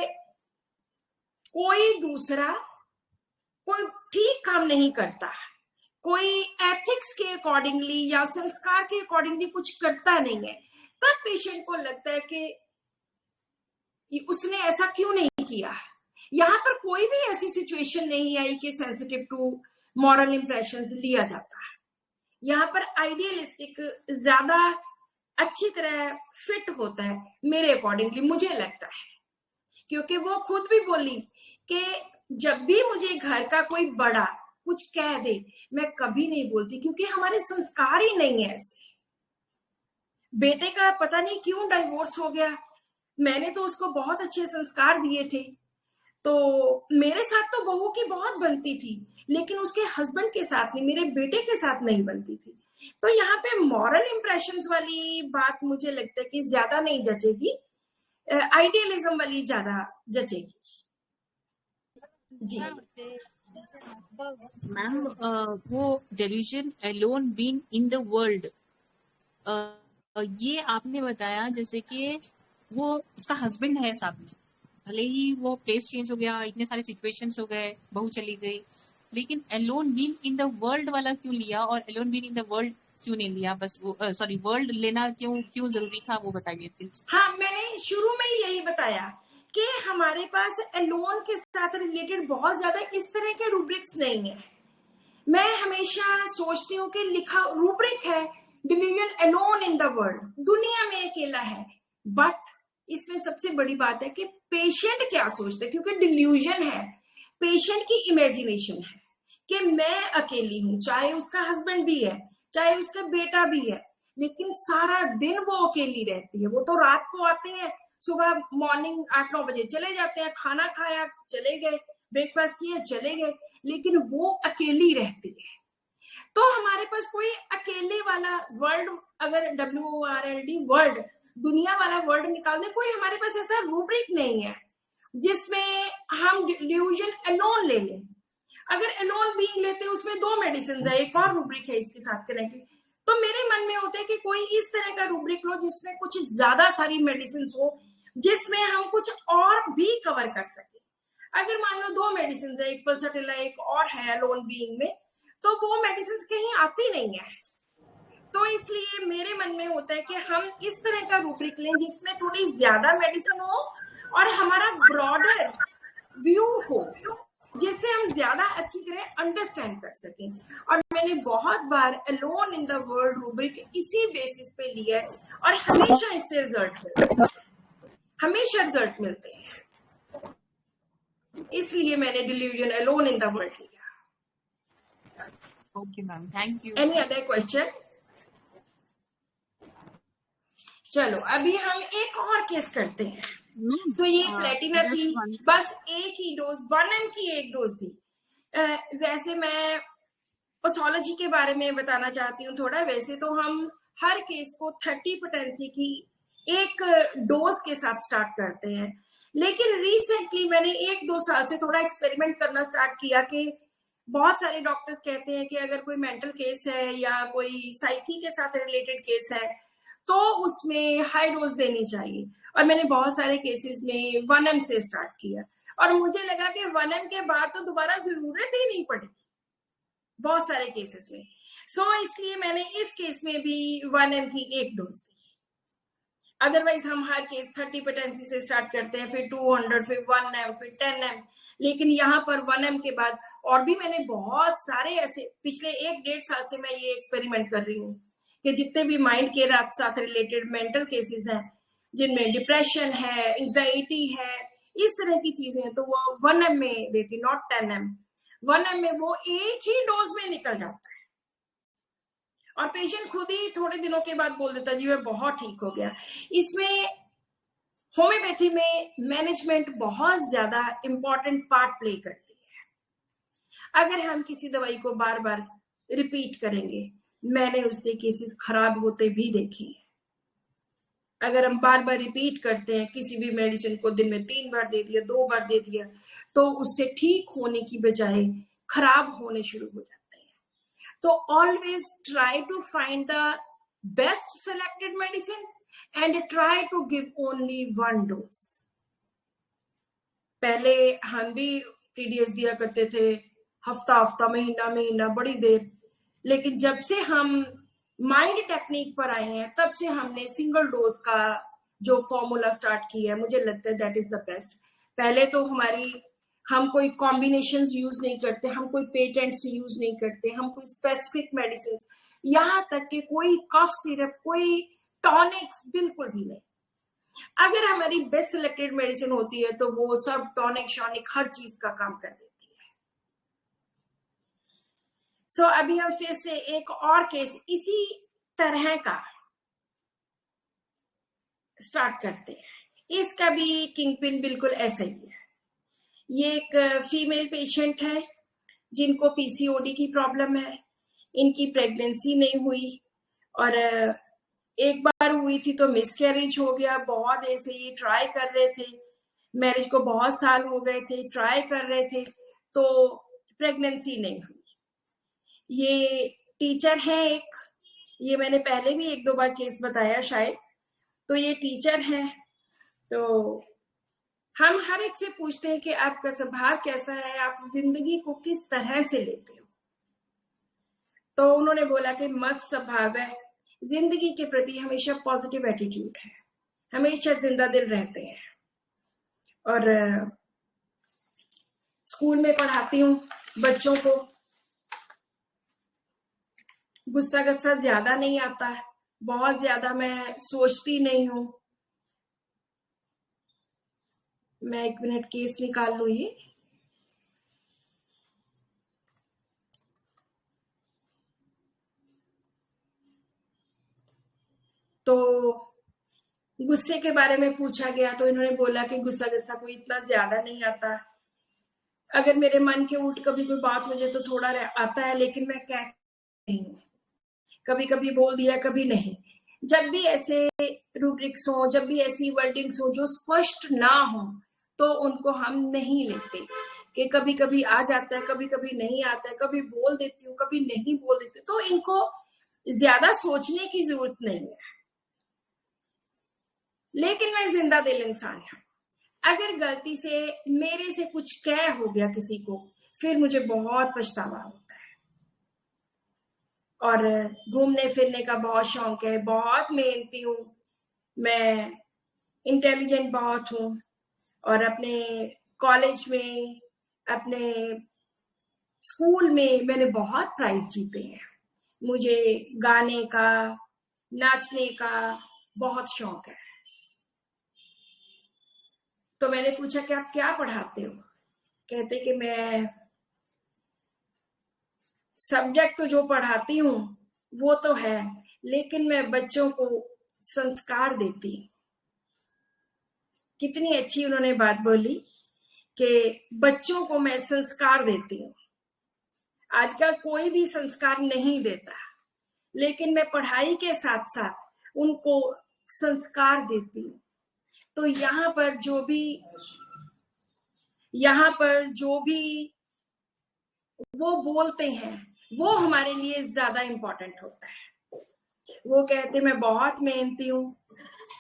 कोई दूसरा कोई ठीक काम नहीं करता, कोई एथिक्स के अकॉर्डिंगली या संस्कार के अकॉर्डिंगली कुछ करता नहीं है, तब पेशेंट को लगता है कि उसने ऐसा क्यों नहीं किया। यहाँ पर कोई भी ऐसी सिचुएशन नहीं आई कि सेंसिटिव टू मॉरल इंप्रेशंस लिया जाता है। यहाँ पर आइडियलिस्टिक ज्यादा अच्छी तरह फिट होता है मेरे अकॉर्डिंगली, मुझे लगता है, क्योंकि वो खुद भी बोली कि जब भी मुझे घर का कोई बड़ा कुछ कह दे मैं कभी नहीं बोलती, क्योंकि हमारे संस्कार ही नहीं है ऐसे। बेटे का पता नहीं क्यों डाइवोर्स हो गया, मैंने तो उसको बहुत अच्छे संस्कार दिए थे, तो मेरे साथ तो बहू की बहुत बनती थी, लेकिन उसके हस्बैंड के साथ नहीं, मेरे बेटे के साथ नहीं बनती थी। तो यहाँ पे मॉरल इंप्रेशंस वाली बात मुझे लगता है कि ज्यादा नहीं जचेगी, आइडियलिज्म वाली ज्यादा जचेगी। जी मैम, वो delusion alone being in the world, ये आपने बताया जैसे कि वो उसका हस्बैंड है साथ में, भले ही वो प्लेस चेंज हो गया, इतने सारे सिचुएशंस हो गए, बहू चली गई, लेकिन alone being in the world वाला क्यों लिया और alone being in the world क्यों नहीं लिया? बस वो सॉरी, वर्ल्ड लेना क्यों जरूरी था, वो बताइए प्लीज। हाँ, मैंने शुरू में ही यही बताया कि हमारे पास अलोन के साथ रिलेटेड बहुत ज्यादा इस तरह के रूब्रिक्स नहीं है। मैं हमेशा सोचती हूँ कि लिखा रूब्रिक है delusion alone in the world, दुनिया में अकेला है, बट इसमें सबसे बड़ी बात है कि पेशेंट क्या सोचता है, क्योंकि डिल्यूजन है, पेशेंट की इमेजिनेशन है कि मैं अकेली हूं, चाहे उसका हस्बैंड भी है, चाहे उसका बेटा भी है, लेकिन सारा दिन वो अकेली रहती है। वो तो रात को आते हैं, सुबह मॉर्निंग 8-9 बजे चले जाते हैं, खाना खाया चले गए, ब्रेकफास्ट किया चले गए, लेकिन वो अकेली रहती है। तो हमारे पास कोई अकेले वाला वर्ल्ड, अगर WORLD वर्ल्ड, दुनिया वाला वर्ल्ड निकाल दे, कोई हमारे पास ऐसा रूब्रिक नहीं है जिसमें हम डिल्यूजन अलोन ले लें। अगर अलोन बीइंग लेते हैं उसमें 2 मेडिसिन है, एक और रूब्रिक है इसके साथ कनेक्टेड, तो मेरे मन में होता है कि कोई इस तरह का रूब्रिक लो जिसमें कुछ ज्यादा सारी मेडिसिन हो, जिसमें हम कुछ और भी कवर कर सके। अगर मान लो 2 मेडिसिन है, एक पल्सटिला एक और है अलोन बीइंग में, तो वो मेडिसिन कहीं आती नहीं है। तो इसलिए मेरे मन में होता है कि हम इस तरह का रूब्रिक लें जिसमें थोड़ी ज्यादा मेडिसिन हो और हमारा ब्रॉडर व्यू हो, जिससे हम ज्यादा अच्छी तरह अंडरस्टैंड कर सकें। और मैंने बहुत बार alone in the world rubric इसी बेसिस पे लिया है और हमेशा इससे रिजल्ट मिलते हैं, हमेशा रिजल्ट मिलते हैं, इसलिए मैंने delusion alone in the world लिया। Okay ma'am, thank you. Any other question? चलो अभी हम एक और केस करते हैं। सो ये प्लेटिना थी, बस एक ही डोज, 1 mg की एक डोज थी। वैसे मैं पैथोलॉजी के बारे में बताना चाहती हूँ थोड़ा। वैसे तो हम हर केस को 30 पोटेंसी की एक डोज के साथ स्टार्ट करते हैं, लेकिन रिसेंटली मैंने 1-2 साल से थोड़ा एक्सपेरिमेंट करना स्टार्ट किया कि बहुत सारे डॉक्टर्स कहते हैं कि अगर कोई मेंटल केस है या कोई साइकी के साथ रिलेटेड केस है तो उसमें हाई डोज देनी चाहिए। और मैंने बहुत सारे केसेस में 1 mg से स्टार्ट किया और मुझे लगा कि 1 mg के बाद तो दोबारा जरूरत ही नहीं पड़ेगी बहुत सारे केसेस में। सो इसलिए मैंने इस केस में भी 1 mg की एक डोज दी। अदरवाइज हम हर केस 30 पोटेंसी से स्टार्ट करते हैं, फिर 200, फिर 1 mg, फिर 10 mg, लेकिन यहाँ पर 1 mg के बाद और भी मैंने बहुत सारे ऐसे, पिछले 1-1.5 साल से मैं ये एक्सपेरिमेंट कर रही हूँ कि जितने भी माइंड के साथ रिलेटेड मेंटल केसेस हैं, जिनमें डिप्रेशन है, एंजाइटी है, इस तरह की चीजें हैं, तो वो 1 mg में देती, नॉट 10 mg। 1 mg में वो एक ही डोज में निकल जाता है और पेशेंट खुद ही थोड़े दिनों के बाद बोल देता जी मैं बहुत ठीक हो गया। इसमें होम्योपैथी में मैनेजमेंट बहुत ज्यादा इंपॉर्टेंट पार्ट प्ले करती है। अगर हम किसी दवाई को बार बार रिपीट करेंगे, मैंने उससे केसेस खराब होते भी देखे हैं। अगर हम बार बार रिपीट करते हैं किसी भी मेडिसिन को, दिन में 3 बार दे दिया, 2 बार दे दिया, तो उससे ठीक होने की बजाय खराब होने शुरू हो जाते हैं। तो always try to find the best selected medicine and try to give only 1 dose. पहले हम भी TDS दिया करते थे, हफ्ता हफ्ता, महीना महीना, बड़ी देर। लेकिन जब से हम माइंड टेक्निक पर आए हैं, तब से हमने सिंगल डोज का जो फॉर्मूला स्टार्ट किया है, मुझे लगता है दैट इज द बेस्ट। पहले तो हम कोई कॉम्बिनेशन यूज नहीं करते, हम कोई पेटेंट्स यूज नहीं करते, हम कोई स्पेसिफिक मेडिसिन, यहाँ तक कि कोई कफ सिरप, कोई टॉनिक्स बिल्कुल भी नहीं। अगर हमारी बेस्ट सिलेक्टेड मेडिसिन होती है तो वो सब टॉनिक शॉनिक हर चीज का काम कर देती है। सो अभी हम फिर से एक और केस इसी तरह का स्टार्ट करते हैं। इसका भी किंगपिन बिल्कुल ऐसा ही है। ये एक फीमेल पेशेंट है जिनको पीसीओडी की प्रॉब्लम है। इनकी प्रेगनेंसी नहीं हुई और एक बार हुई थी तो मिसकैरेज हो गया। बहुत देर से ये ट्राई कर रहे थे, मैरिज को बहुत साल हो गए थे, ट्राई कर रहे थे तो प्रेगनेंसी नहीं हुई। ये टीचर है एक, ये मैंने पहले भी 1-2 बार केस बताया शायद। तो ये टीचर है, तो हम हर एक से पूछते हैं कि आपका स्वभाव कैसा है, आप जिंदगी को किस तरह से लेते हो। तो उन्होंने बोला कि मस्त स्वभाव है, जिंदगी के प्रति हमेशा पॉजिटिव एटीट्यूड है, हमेशा जिंदा दिल रहते हैं। और स्कूल में पढ़ाती हूँ बच्चों को, गुस्सा गुस्सा ज्यादा नहीं आता है, बहुत ज्यादा मैं सोचती नहीं हूँ। मैं 1 मिनट केस निकाल लूँ। ये तो गुस्से के बारे में पूछा गया तो इन्होंने बोला कि गुस्सा गुस्सा कोई इतना ज्यादा नहीं आता, अगर मेरे मन के उल्ट कभी कोई बात हो जाए तो थोड़ा आता है, लेकिन मैं कहती नहीं, कभी कभी बोल दिया कभी नहीं। जब भी ऐसे रूब्रिक्स हो, जब भी ऐसी वर्डिंग्स हो जो स्पष्ट ना हो, तो उनको हम नहीं लेते। कि कभी कभी आ जाता है, कभी कभी नहीं आता है, कभी बोल देती हूँ, कभी नहीं बोल देती, तो इनको ज्यादा सोचने की जरूरत नहीं है। लेकिन मैं जिंदा दिल इंसान हूं, अगर गलती से मेरे से कुछ कह हो गया किसी को, फिर मुझे बहुत पछतावा होता है। और घूमने फिरने का बहुत शौक है, बहुत मेहनती हूँ, मैं इंटेलिजेंट बहुत हूँ, और अपने कॉलेज में, अपने स्कूल में मैंने बहुत प्राइज जीते हैं। मुझे गाने का, नाचने का बहुत शौक है। तो मैंने पूछा कि आप क्या पढ़ाते हो? कहते कि मैं सब्जेक्ट तो जो पढ़ाती हूँ वो तो है, लेकिन मैं बच्चों को संस्कार देती हूँ। कितनी अच्छी उन्होंने बात बोली कि बच्चों को मैं संस्कार देती हूँ। आजकल कोई भी संस्कार नहीं देता, लेकिन मैं पढ़ाई के साथ साथ उनको संस्कार देती हूँ। तो यहाँ पर जो भी वो बोलते हैं वो हमारे लिए ज्यादा इंपॉर्टेंट होता है। वो कहते मैं बहुत मेहनती हूँ,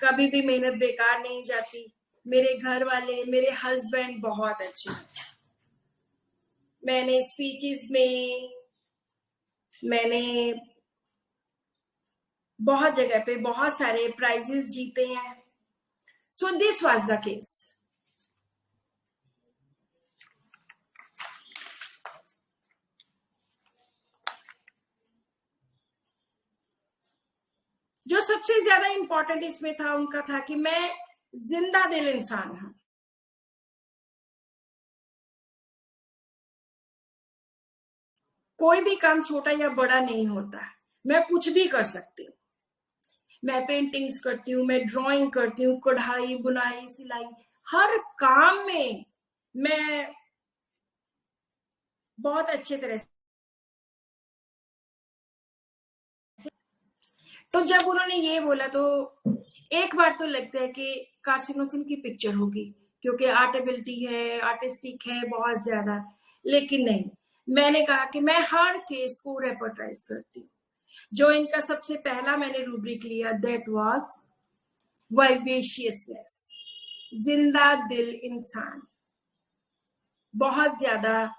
कभी भी मेहनत बेकार नहीं जाती, मेरे घर वाले, मेरे हस्बैंड बहुत अच्छे हैं। मैंने स्पीचेस में, मैंने बहुत जगह पे बहुत सारे प्राइजेस जीते हैं। So this was the case. जो सबसे ज्यादा इंपॉर्टेंट इसमें था उनका था कि मैं जिंदा दिल इंसान हूं। कोई भी काम छोटा या बड़ा नहीं होता, मैं कुछ भी कर सकती हूँ। मैं पेंटिंग्स करती हूँ, मैं ड्राइंग करती हूँ, कढ़ाई, बुनाई, सिलाई, हर काम में मैं बहुत अच्छे तरह से। तो जब उन्होंने ये बोला तो एक बार तो लगता है कि कार्सिनोसिन की पिक्चर होगी, क्योंकि आर्ट एबिलिटी है, आर्टिस्टिक है बहुत ज्यादा। लेकिन नहीं, मैंने कहा कि मैं हर केस को रेपर्टाइज करती हूँ। जो इनका सबसे पहला मैंने रूब्रिक लिया, दैट वाज वाइवेशियसनेस, जिंदा दिल इंसान, बहुत ज्यादा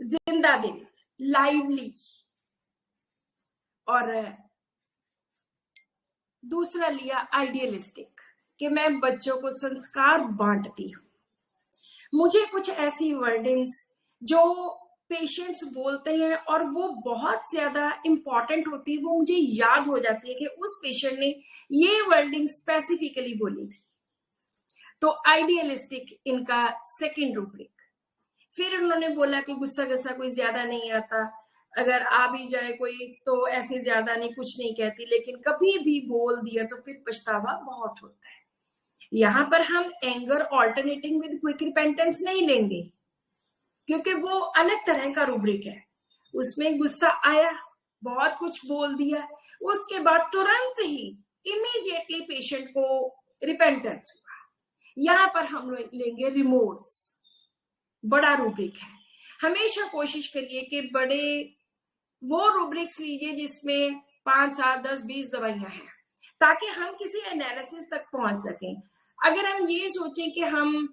जिंदा दिल, लाइवली, और दूसरा लिया आइडियलिस्टिक, कि मैं बच्चों को संस्कार बांटती हूँ। मुझे कुछ ऐसी वर्डिंग्स जो पेशेंट्स बोलते हैं और वो बहुत ज्यादा इंपॉर्टेंट होती है, वो मुझे याद हो जाती है कि उस पेशेंट ने ये वर्डिंग स्पेसिफिकली बोली थी। तो आइडियलिस्टिक इनका सेकंड रूब्रिक। फिर उन्होंने बोला कि गुस्सा गुस्सा कोई ज्यादा नहीं आता, अगर आ भी जाए कोई तो ऐसे ज्यादा नहीं, कुछ नहीं कहती, लेकिन कभी भी बोल दिया तो फिर पछतावा बहुत होता है। यहाँ पर हम anger alternating with quick repentance नहीं लेंगे, क्योंकि वो अलग तरह का रूब्रिक है। उसमें गुस्सा आया, बहुत कुछ बोल दिया, उसके बाद तुरंत ही इमीडिएटली पेशेंट को रिपेंटेंस हुआ। यहाँ पर हम लेंगे रिमोर्स, बड़ा रूब्रिक है। हमेशा कोशिश करिए कि बड़े वो रूब्रिक्स लीजिए जिसमें 5, 7, 10, 20 दवाइयां हैं, ताकि हम किसी एनालिसिस तक पहुंच सकें। अगर हम ये सोचें कि हम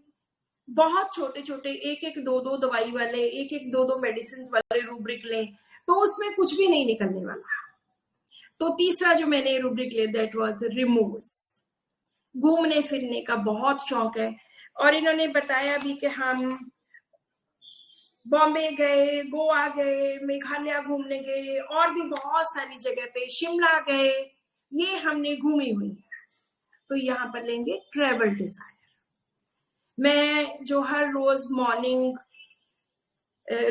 बहुत छोटे छोटे 1-1, 2-2 दवाई वाले, 1-1, 2-2 मेडिसिन वाले रूब्रिक लें, तो उसमें कुछ भी नहीं निकलने वाला। तो तीसरा जो मैंने रूब्रिक लिया दैट वाज रिमोर्स। घूमने फिरने का बहुत शौक है, और इन्होंने बताया भी कि हम बॉम्बे गए, गोवा गए, मेघालय घूमने गए, और भी बहुत सारी जगह पे, शिमला गए, ये हमने घूमी हुई है। तो यहाँ पर लेंगे ट्रेवल डिजायर। मैं जो हर रोज मॉर्निंग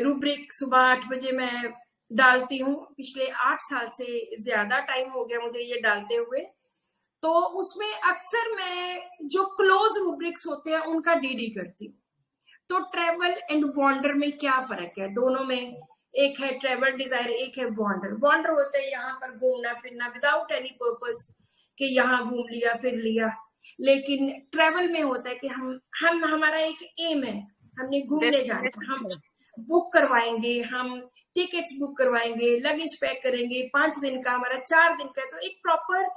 रूब्रिक सुबह 8 बजे मैं डालती हूँ, पिछले 8 साल से ज्यादा टाइम हो गया मुझे ये डालते हुए। तो उसमें अक्सर मैं जो क्लोज रूब्रिक्स होते हैं उनका डीडी करती हूँ। तो ट्रेवल एंड वॉन्डर में क्या फर्क है? दोनों में एक है ट्रेवल डिजायर, एक है वॉन्डर। वॉन्डर होता है यहाँ पर घूमना फिरना विदाउट एनी पर्पस, कि यहाँ घूम लिया फिर लिया। लेकिन ट्रेवल में होता है कि हम हमारा एक एम है, हमने घूमने जाना, हम बुक करवाएंगे, हम टिकट्स बुक करवाएंगे, लगेज पैक करेंगे, 5 दिन का हमारा 4 दिन का, तो एक प्रॉपर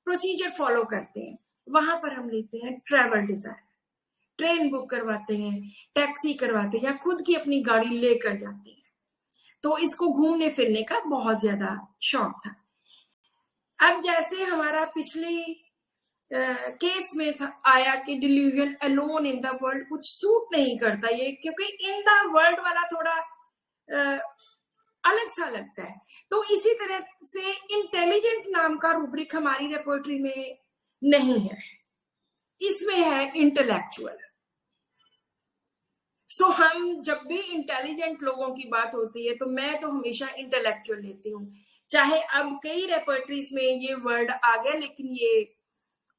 प्रोसीजर फॉलो करते हैं। वहां पर हम लेते हैं ट्रेवल डिजायर। ट्रेन बुक करवाते हैं, टैक्सी करवाते हैं, या खुद की अपनी गाड़ी लेकर जाते हैं। तो इसको घूमने फिरने का बहुत ज्यादा शौक था। अब जैसे हमारा पिछली केस में आया कि delusion alone in the world, कुछ सूट नहीं करता ये, क्योंकि इन द वर्ल्ड वाला थोड़ा अलग सा लगता है। तो इसी तरह से इंटेलिजेंट नाम का रूब्रिक हमारी रेपोर्टरी में नहीं है, इसमें है इंटेलेक्चुअल। सो हम जब भी इंटेलिजेंट लोगों की बात होती है तो मैं तो हमेशा इंटेलेक्चुअल लेती हूँ। चाहे अब कई रेपर्टरीज में ये वर्ड आ गया, लेकिन ये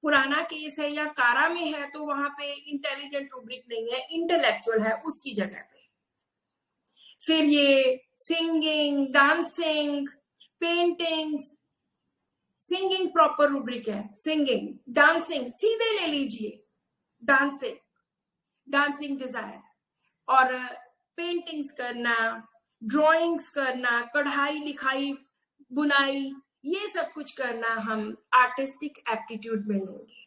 पुराना केस है या कारा में है, तो वहां पे इंटेलिजेंट रूब्रिक नहीं है, इंटेलेक्चुअल है उसकी जगह पे। फिर ये singing, dancing, paintings, singing proper rubric है। सिंगिंग, डांसिंग सीधे ले लीजिए, डांसिंग, डांसिंग डिजायर। और पेंटिंग्स करना, ड्राइंग्स करना, कढ़ाई लिखाई, बुनाई, ये सब कुछ करना हम आर्टिस्टिक एप्टीट्यूड में लेंगे।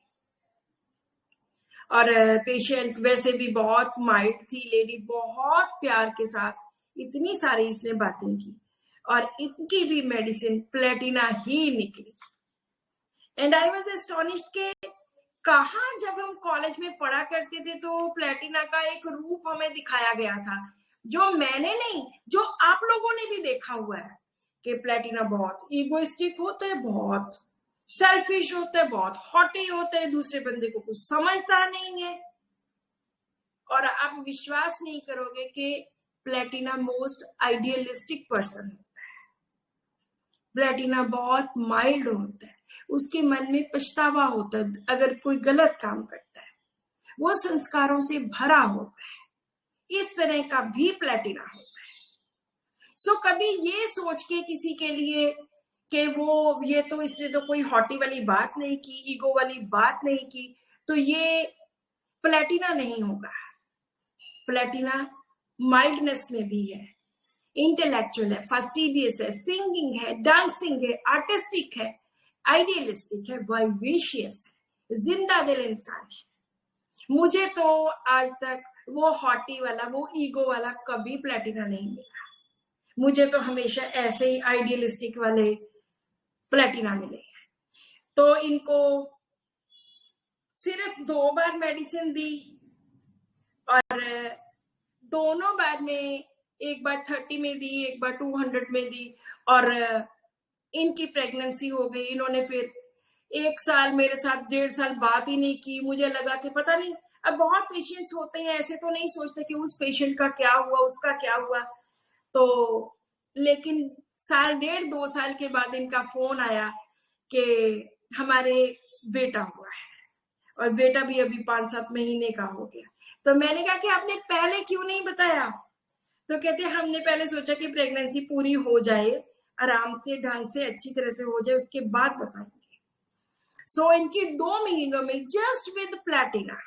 और पेशेंट वैसे भी बहुत माइल्ड थी, लेडी बहुत प्यार के साथ इतनी सारी इसने बातें की, और इनकी भी मेडिसिन प्लेटिना ही निकली। एंड आई वाज एस्टोनिश्ड के कहा जब हम कॉलेज में पढ़ा करते थे तो प्लेटिना का एक रूप हमें दिखाया गया था, जो मैंने नहीं, जो आप लोगों ने भी देखा हुआ है, कि प्लेटिना बहुत इगोइस्टिक होता है, बहुत सेल्फिश होता है, बहुत हॉटी होता है, दूसरे बंदे को कुछ समझता नहीं है। और आप विश्वास नहीं करोगे कि प्लेटिना मोस्ट आइडियलिस्टिक पर्सन होता है। प्लेटिना बहुत माइल्ड होता है, उसके मन में पछतावा होता है अगर कोई गलत काम करता है, वो संस्कारों से भरा होता है। इस तरह का भी प्लेटिना होता है। सो कभी ये सोच के किसी के लिए कि वो ये तो इसने तो कोई हॉटी वाली बात नहीं की, ईगो वाली बात नहीं की, तो ये प्लेटिना नहीं होगा। प्लेटिना माइल्डनेस में भी है, इंटेलेक्चुअल है, फास्टिडियस है, सिंगिंग है, डांसिंग है, आर्टिस्टिक है, आइडियलिस्टिक है, वाइवेशियस है, जिंदा दिल इंसान है। मुझे तो आज तक वो हॉटी वाला, वो ईगो वाला कभी प्लेटिना नहीं मिला। मुझे तो हमेशा ऐसे ही आइडियलिस्टिक वाले प्लेटिना मिले हैं। तो इनको सिर्फ 2 बार मेडिसिन दी और दोनों बार में एक बार 30 में दी, एक बार 200 में दी और इनकी प्रेगनेंसी हो गई। इन्होंने फिर 1 साल मेरे साथ 1.5 साल बात ही नहीं की। मुझे लगा कि पता नहीं, अब बहुत पेशेंट्स होते हैं, ऐसे तो नहीं सोचते कि उस पेशेंट का क्या हुआ, उसका क्या हुआ। तो लेकिन 1.5-2 साल के बाद इनका फोन आया कि हमारे बेटा हुआ है और बेटा भी अभी 5-7 महीने का हो गया। तो मैंने कहा कि आपने पहले क्यों नहीं बताया? तो कहते हमने पहले सोचा कि प्रेगनेंसी पूरी हो जाए, आराम से, ढंग से, अच्छी तरह से हो जाए, उसके बाद बताएंगे। सो इनकी 2 महीनों में just with Platina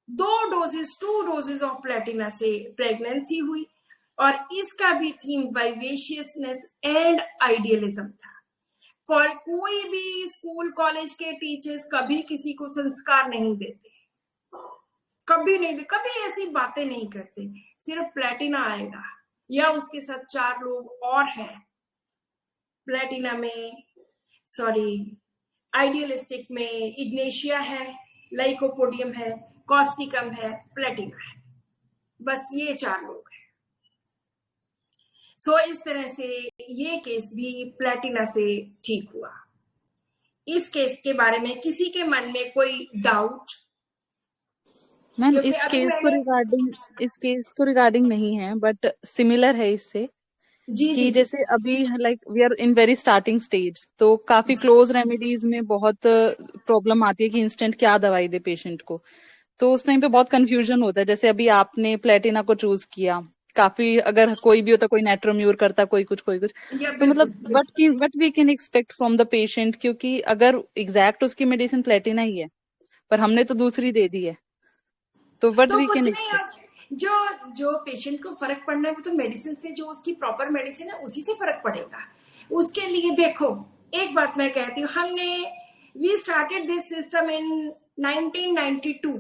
2 doses of Platina से प्रेगनेंसी हुई और इसका भी थीम वाइवेशियसनेस एंड आइडियलिज्म था। कोई भी स्कूल कॉलेज के टीचर्स कभी किसी को संस्कार नहीं देते, कभी नहीं, कभी ऐसी बातें नहीं करते। सिर्फ प्लेटिना आएगा या उसके साथ 4 लोग और हैं। प्लेटिना में, सॉरी, आइडियलिस्टिक में इग्नेशिया है, लाइकोपोडियम है, कॉस्टिकम है, प्लेटिना है, बस ये 4 लोग हैं। सो इस तरह से ये केस भी प्लेटिना से ठीक हुआ। इस केस के बारे में किसी के मन में कोई डाउट? मैम इस केस को रिगार्डिंग नहीं है, बट सिमिलर है इससे जी कि जी जैसे अभी like we are in very starting stage, तो काफी क्लोज रेमेडीज में बहुत प्रॉब्लम आती है कि इंस्टेंट क्या दवाई दे पेशेंट को। तो उस टाइम पे बहुत कंफ्यूजन होता है। जैसे अभी आपने प्लेटिना को चूज किया, काफी अगर कोई भी होता, कोई नेट्रोम्यूर करता, कोई कुछ तो मतलब what we can expect from the patient, क्योंकि अगर एग्जैक्ट उसकी मेडिसिन प्लेटिना ही है पर हमने तो दूसरी दे दी है, तो व्हाट वी कैन एक्सपेक्ट? जो पेशेंट को फर्क पड़ना है वो तो मेडिसिन से, जो उसकी प्रॉपर मेडिसिन है उसी से फर्क पड़ेगा। उसके लिए देखो, एक बात मैं कहती हूँ, we started this system in 1992,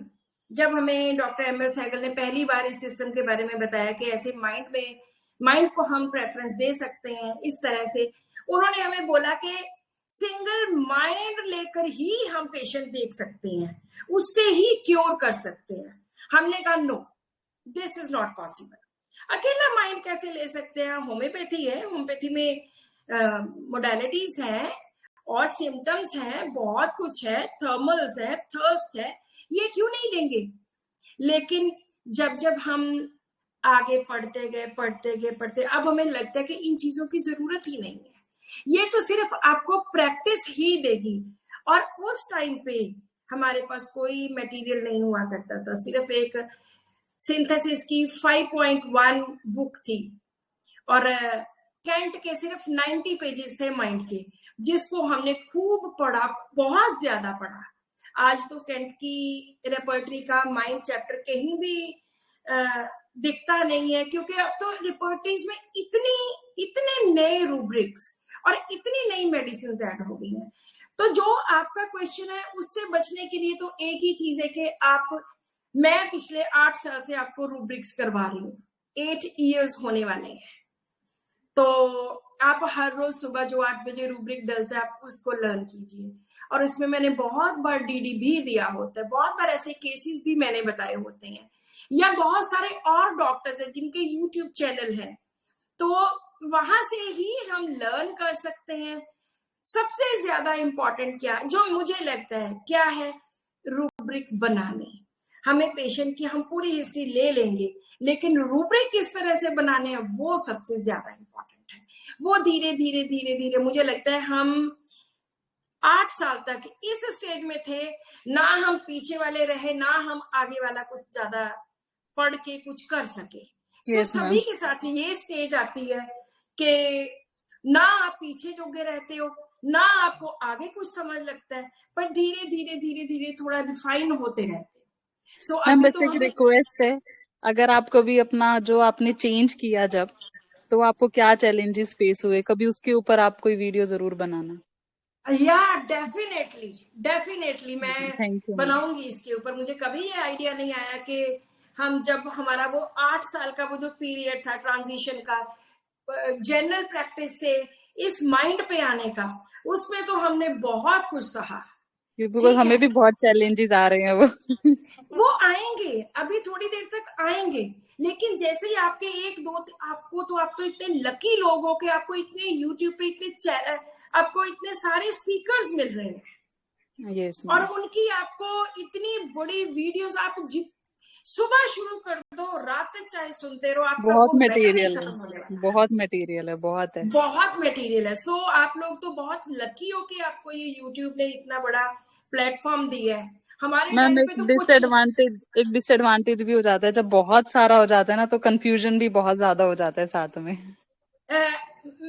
जब हमें डॉक्टर एमएल सहगल ने पहली बार इस सिस्टम के बारे में बताया कि ऐसे माइंड को हम प्रेफरेंस दे सकते हैं। इस तरह से उन्होंने हमें बोला कि सिंगल माइंड लेकर ही हम पेशेंट देख सकते हैं, उससे ही क्योर कर सकते हैं। हमने कहा no, this is not possible. अकेला माइंड कैसे ले सकते हैं? होम्योपैथी है, होम्योपैथी में मोडालिटीज हैं और सिम्टम्स हैं, बहुत कुछ है, थर्मल्स है, थर्स्ट है, ये क्यों नहीं लेंगे? लेकिन जब हम आगे पढ़ते गए, अब हमें लगता है कि इन चीजों की जरूरत ही नहीं है, ये तो सिर्फ आपको प्रैक्टिस ही देगी। और उस टाइम पे हमारे पास कोई मटेरियल नहीं हुआ करता था, सिर्फ एक सिंथेसिस की 5.1 बुक थी और कैंट के सिर्फ 90 पेजेस थे माइंड के, जिसको हमने खूब पढ़ा, बहुत ज्यादा पढ़ा। आज तो कैंट की रेपर्टरी का माइंड चैप्टर कहीं भी दिखता नहीं है, क्योंकि अब तो रेपर्टरीज में इतने नए रूब्रिक्स और इतनी नई मेडिसिन ऐड हो गई हैं। तो जो आपका क्वेश्चन है उससे बचने के लिए तो एक ही चीज है कि मैं पिछले 8 साल से आपको रूब्रिक्स करवा रही हूँ, 8 इयर्स होने वाले हैं। तो आप हर रोज सुबह जो 8 बजे रूब्रिक डलता है, आप उसको लर्न कीजिए। और इसमें मैंने बहुत बार डीडी भी दिया होता है, बहुत बार ऐसे केसेस भी मैंने बताए होते हैं, या बहुत सारे और डॉक्टर्स हैं जिनके यूट्यूब चैनल है, तो वहां से ही हम लर्न कर सकते हैं। सबसे ज्यादा इंपॉर्टेंट क्या, जो मुझे लगता है, क्या है? रूब्रिक बनाने। हमें पेशेंट की हम पूरी हिस्ट्री ले लेंगे, लेकिन रूब्रिक किस तरह से बनाने हैं वो सबसे ज्यादा इंपॉर्टेंट है। वो धीरे धीरे मुझे लगता है हम 8 साल तक इस स्टेज में थे, ना हम पीछे वाले रहे, ना हम आगे वाला कुछ ज्यादा पढ़ के कुछ कर सके। Yes, सभी के साथ ये स्टेज आती है कि ना आप पीछे जोगे रहते हो, ना आपको आगे कुछ समझ लगता है, पर धीरे धीरे थोड़ा रिफाइन होते रहते हो। मैम बस एक रिक्वेस्ट है, अगर आप कभी अपना जो आपने चेंज किया जब, तो आपको क्या चैलेंजेस फेस हुए, कभी उसके ऊपर आप कोई वीडियो जरूर बनाना। या डेफिनेटली मैं बनाऊंगी इसके ऊपर। मुझे कभी ये आइडिया नहीं आया कि हम, जब हमारा वो 8 साल का वो जो पीरियड था ट्रांजिशन का, जनरल प्रैक्टिस से इस माइंड पे आने का, उसमें तो हमने बहुत कुछ सहा। बिकॉज हमें भी बहुत चैलेंजेस आ रहे हैं वो आएंगे, अभी थोड़ी देर तक आएंगे, लेकिन जैसे ही आपके एक दो आप तो इतने लकी लोग हो कि आपको इतने यूट्यूब पे आपको इतने सारे स्पीकर्स मिल रहे हैं। यस और उनकी आपको इतनी बड़ी वीडियोस, आप सुबह शुरू कर दो, रात तक चाहे सुनते रहो, आपका बहुत वो मटेरियल खत्म होने वाला है। बहुत मटेरियल है, बहुत है, बहुत मटेरियल है। सो आप लोग तो बहुत लकी हो कि आपको ये यूट्यूब ने इतना बड़ा प्लेटफॉर्म दिया है। हमारे मैम टाइम पे तो एक डिसएडवांटेज भी हो जाता है, जब बहुत सारा हो जाता है ना तो कंफ्यूजन भी बहुत ज्यादा हो जाता है साथ में।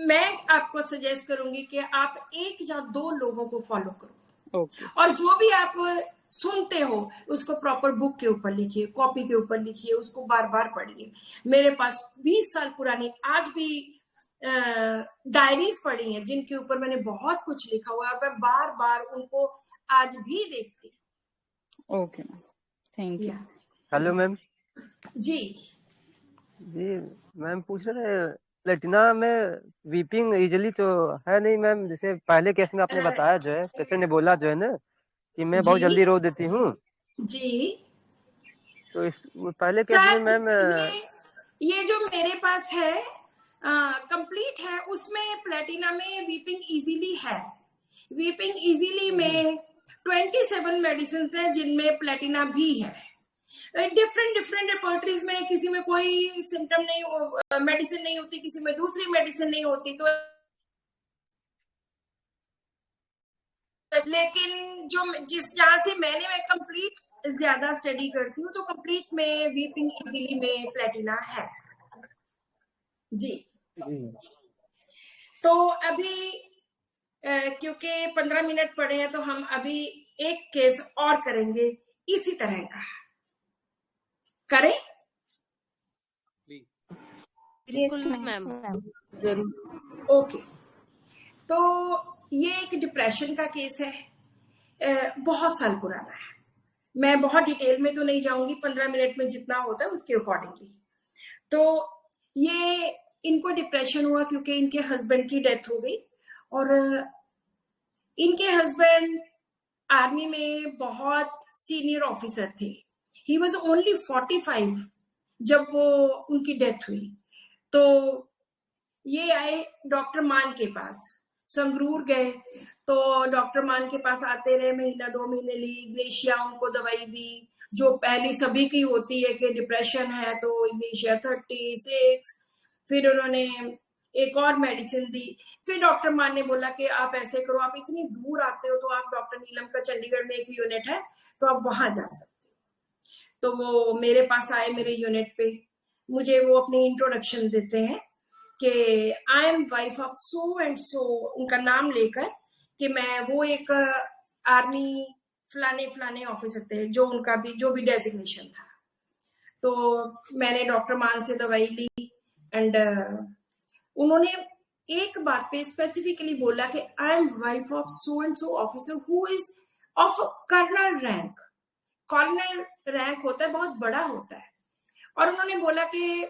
मैं आपको सजेस्ट करूंगी कि आप 1 या 2 लोगों को फॉलो करो। ओके। और जो भी आप सुनते हो उसको प्रॉपर बुक के ऊपर लिखिए, कॉपी के ऊपर लिखिए, उसको बार बार पढ़िए। मेरे पास 20 साल पुरानी आज भी डायरीज पड़ी हैं जिनके ऊपर मैंने बहुत कुछ लिखा हुआ है, और मैं बार बार उनको आज भी देखती। Okay ma'am, thank you. Hello ma'am. जी मैम पूछ रहे प्लेटिना में वीपिंग इजीली तो है नहीं मैम, जैसे पहले केस में आपने बताया जो है, पेशेंट ने बोला जो है ना कि मैं बहुत जल्दी रो देती हूँ। जी तो इस पहले केस में मैम ये जो मेरे पास है कंप्लीट है, उसमें प्लेटिना में वीपिंग इजीली है। वीपिंग इजीली में 27 मेडिसिन है जिनमें प्लेटिना भी है। डिफरेंट रेपर्टरीज में किसी में कोई सिम्टम नहीं, मेडिसिन नहीं होती, किसी में दूसरी मेडिसिन नहीं होती। तो लेकिन जहां से मैं कंप्लीट ज्यादा स्टडी करती हूँ, तो कंप्लीट में वीपिंग इजीली में प्लेटिना है जी। तो अभी क्योंकि 15 मिनट पड़े हैं, तो हम अभी एक केस और करेंगे इसी तरह का। करें? बिल्कुल मैम, जरूर। ओके, तो ये एक डिप्रेशन का केस है, बहुत साल पुराना है। मैं बहुत डिटेल में तो नहीं जाऊंगी, 15 मिनट में जितना होता है उसके अकॉर्डिंगली। तो ये इनको डिप्रेशन हुआ क्योंकि इनके हस्बैंड की डेथ हो गई, और इनके हस्बैंड आर्मी में बहुत सीनियर ऑफिसर थे। ही वॉज ओनली 45 जब वो उनकी डेथ हुई। तो ये आए डॉक्टर मान के पास, संगरूर गए। तो डॉक्टर मान के पास आते रहे, महीना 2 महीने ली, इग्नेशिया उनको दवाई दी जो पहली सभी की होती है कि डिप्रेशन है तो इग्नेशिया 36। फिर उन्होंने एक और मेडिसिन दी। फिर डॉक्टर मान ने बोला कि आप ऐसे करो, आप इतनी दूर आते हो तो आप डॉक्टर नीलम का चंडीगढ़ में एक यूनिट है तो आप वहां जा सकते हो। तो वो मेरे पास आए, मेरे यूनिट पे। मुझे वो अपनी इंट्रोडक्शन देते हैं कि I am wife of so and सो, उनका नाम लेकर कि मैं वो एक आर्मी फलाने ऑफिसर थे, जो उनका भी जो भी डेजिग्नेशन था। तो मैंने डॉक्टर मान से दवाई ली, एंड उन्होंने एक बात पे स्पेसिफिकली बोला कि I am wife of so and so officer who is of colonel rank. Colonel rank होता है, बहुत बड़ा होता है। और उन्होंने बोला कि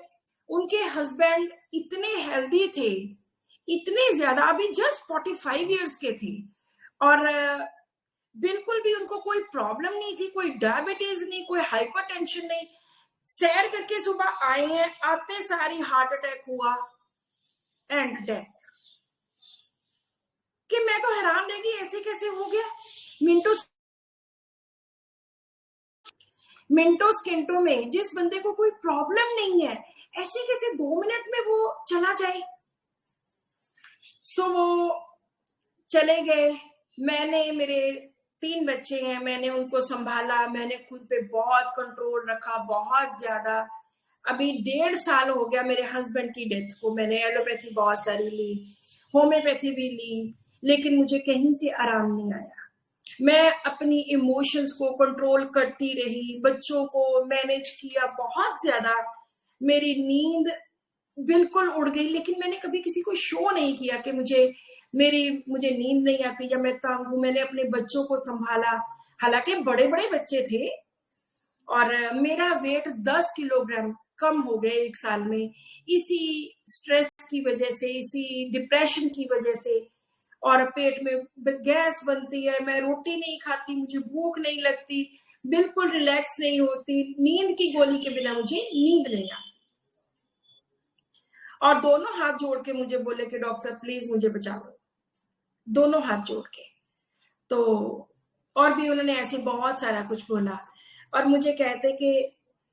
उनके हस्बैंड इतने हेल्दी थे, इतने ज्यादा, अभी जस्ट 45 इयर्स के थे, और बिल्कुल भी उनको कोई प्रॉब्लम नहीं थी, कोई डायबिटीज नहीं, कोई हाइपरटेंशन नहीं। सैर करके सुबह आए हैं, आते सारी हार्ट अटैक हुआ एंड डेथ। कि मैं तो हैरान रह गई, ऐसे कैसे हो गया। मिनटों स्किंटों में जिस बंदे को कोई प्रॉब्लम नहीं है, ऐसे कैसे 2 मिनट में वो चला जाए। सो वो चले गए। मैंने, मेरे 3 बच्चे हैं, मैंने उनको संभाला, मैंने खुद पे बहुत कंट्रोल रखा, बहुत ज्यादा। अभी 1.5 साल हो गया मेरे हस्बैंड की डेथ को। मैंने एलोपैथी बहुत सारी ली, होम्योपैथी भी ली, लेकिन मुझे कहीं से आराम नहीं आया। मैं अपनी इमोशंस को कंट्रोल करती रही, बच्चों को मैनेज किया बहुत ज्यादा। मेरी नींद बिल्कुल उड़ गई, लेकिन मैंने कभी किसी को शो नहीं किया कि मुझे नींद नहीं आती या मैं तंग हूं। मैंने अपने बच्चों को संभाला, हालांकि बड़े बड़े बच्चे थे, और मेरा वेट 10 किलोग्राम कम हो गए 1 साल में, इसी स्ट्रेस की वजह से, इसी डिप्रेशन की वजह से। और पेट में गैस बनती है, मैं रोटी नहीं खाती, मुझे भूख नहीं लगती, बिल्कुल रिलैक्स नहीं होती, नींद की गोली के बिना मुझे नींद नहीं आती। और दोनों हाथ जोड़ के मुझे बोले कि डॉक्टर साहब प्लीज मुझे बचा लो, दोनों हाथ जोड़ के। तो और भी उन्होंने ऐसे बहुत सारा कुछ बोला और मुझे कहते कि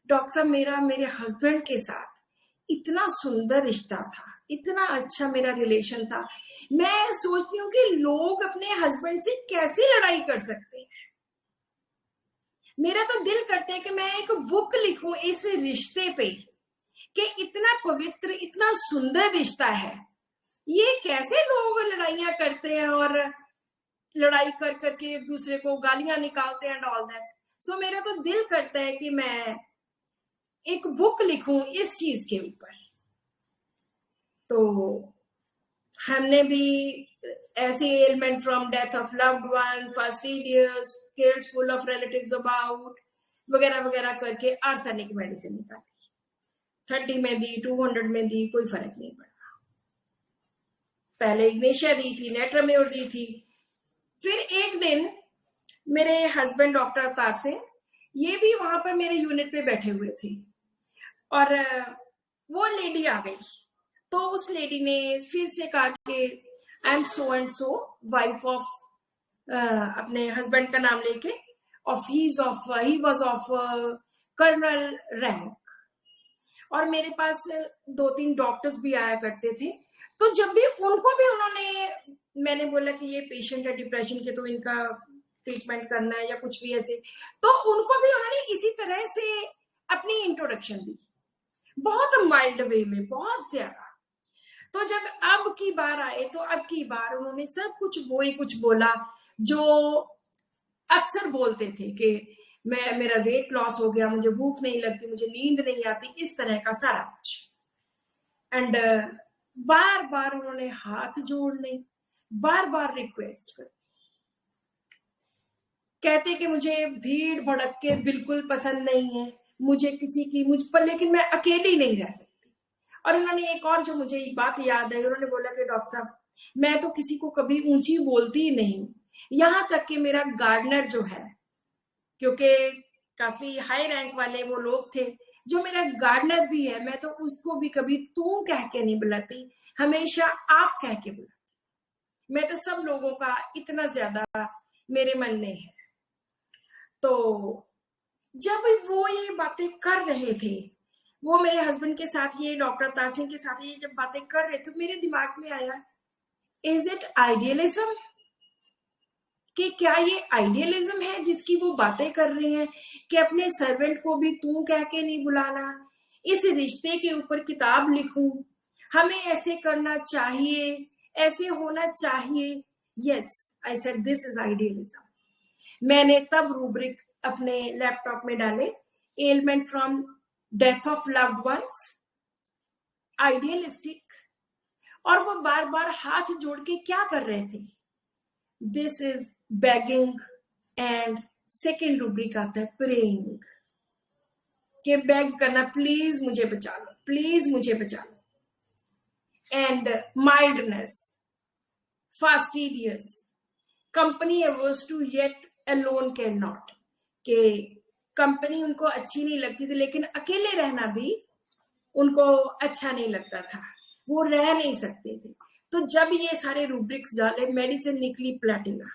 डॉक्टर साहब मेरे हस्बैंड के साथ इतना सुंदर रिश्ता था, इतना अच्छा मेरा रिलेशन था, मैं सोचती हूँ कि लोग अपने हस्बैंड से कैसे लड़ाई कर सकते हैं। मेरा तो दिल करता है कि मैं एक बुक लिखूं इस रिश्ते पे कि इतना पवित्र, इतना सुंदर रिश्ता है, ये कैसे लोग लड़ाइयां करते हैं और लड़ाई कर करके एक दूसरे को गालियां निकालते हैं एंड ऑल दैट। सो मेरा तो दिल करता है कि मैं एक बुक लिखूं इस चीज के ऊपर। तो हमने भी ऐसे element from death of loved ones, first aid years, cares full of relatives about, वगैरह वगैरह करके आर्सेनिक मेडिसिन निकाली। 30 में दी, 200 में दी, कोई फर्क नहीं पड़ा। पहले इग्नेशिया दी थी, नेट्राम्योर दी थी। फिर एक दिन मेरे हस्बैंड डॉक्टर अवतार सिंह, ये भी वहां पर मेरे यूनिट पे बैठे हुए थे और वो लेडी आ गई। तो उस लेडी ने फिर से कहा कि I am so and so, wife of, अपने हस्बैंड का नाम लेके, he was of colonel rank. और मेरे पास 2-3 डॉक्टर्स भी आया करते थे। तो जब भी उनको भी उन्होंने, मैंने बोला कि ये पेशेंट है डिप्रेशन के, तो इनका ट्रीटमेंट करना है या कुछ भी ऐसे, तो उनको भी उन्होंने इसी तरह से अपनी इंट्रोडक्शन दी, बहुत माइल्ड वे में, बहुत ज्यादा। तो जब अब की बार आए तो अब की बार उन्होंने सब कुछ वही कुछ बोला जो अक्सर बोलते थे कि मेरा वेट लॉस हो गया, मुझे भूख नहीं लगती, मुझे नींद नहीं आती, इस तरह का सारा कुछ। एंड बार बार उन्होंने हाथ जोड़ने, बार बार रिक्वेस्ट कर, कहते कि मुझे भीड़ भड़क बिल्कुल पसंद नहीं है, मुझे किसी की मुझ पर, लेकिन मैं अकेली नहीं रह सकती। और उन्होंने एक और जो मुझे बात याद है, उन्होंने बोला कि डॉक्टर साहब मैं तो किसी को कभी ऊंची बोलती ही नहीं, यहां तक कि मेरा गार्डनर जो है, क्योंकि काफी हाई रैंक वाले वो लोग थे, जो मेरा गार्डनर भी है, मैं तो उसको भी कभी तू कह के नहीं बुलाती, हमेशा आप कह के बुलाती। मैं तो सब लोगों का इतना ज्यादा मेरे मन में है। तो जब वो ये बातें कर रहे थे, वो मेरे हस्बैंड के साथ, ये डॉक्टर अवतार सिंह के साथ ये जब बातें कर रहे थे, तो मेरे दिमाग में आया, इज इट आइडियलिज्म? कि क्या ये आइडियलिज्म है जिसकी वो बातें कर रहे हैं कि अपने सर्वेंट को भी तू कह के नहीं बुलाना, इस रिश्ते के ऊपर किताब लिखूं, हमें ऐसे करना चाहिए, ऐसे होना चाहिए। Yes, I said this is idealism. मैंने तब रूब्रिक अपने लैपटॉप में डाले, element from death of loved ones, idealistic. और वो बार बार हाथ जोड़ के क्या कर रहे थे, this is begging. And second rubric आता है प्रेइंग, के बेग करना, प्लीज मुझे बचा लो, प्लीज मुझे बचा लो। And mildness, fastidious, company averse to yet alone can not, के कंपनी उनको अच्छी नहीं लगती थी, लेकिन अकेले रहना भी उनको अच्छा नहीं लगता था, वो रह नहीं सकते थे। तो जब ये सारे रूब्रिक्स डाले, मेडिसिन निकली प्लैटिना।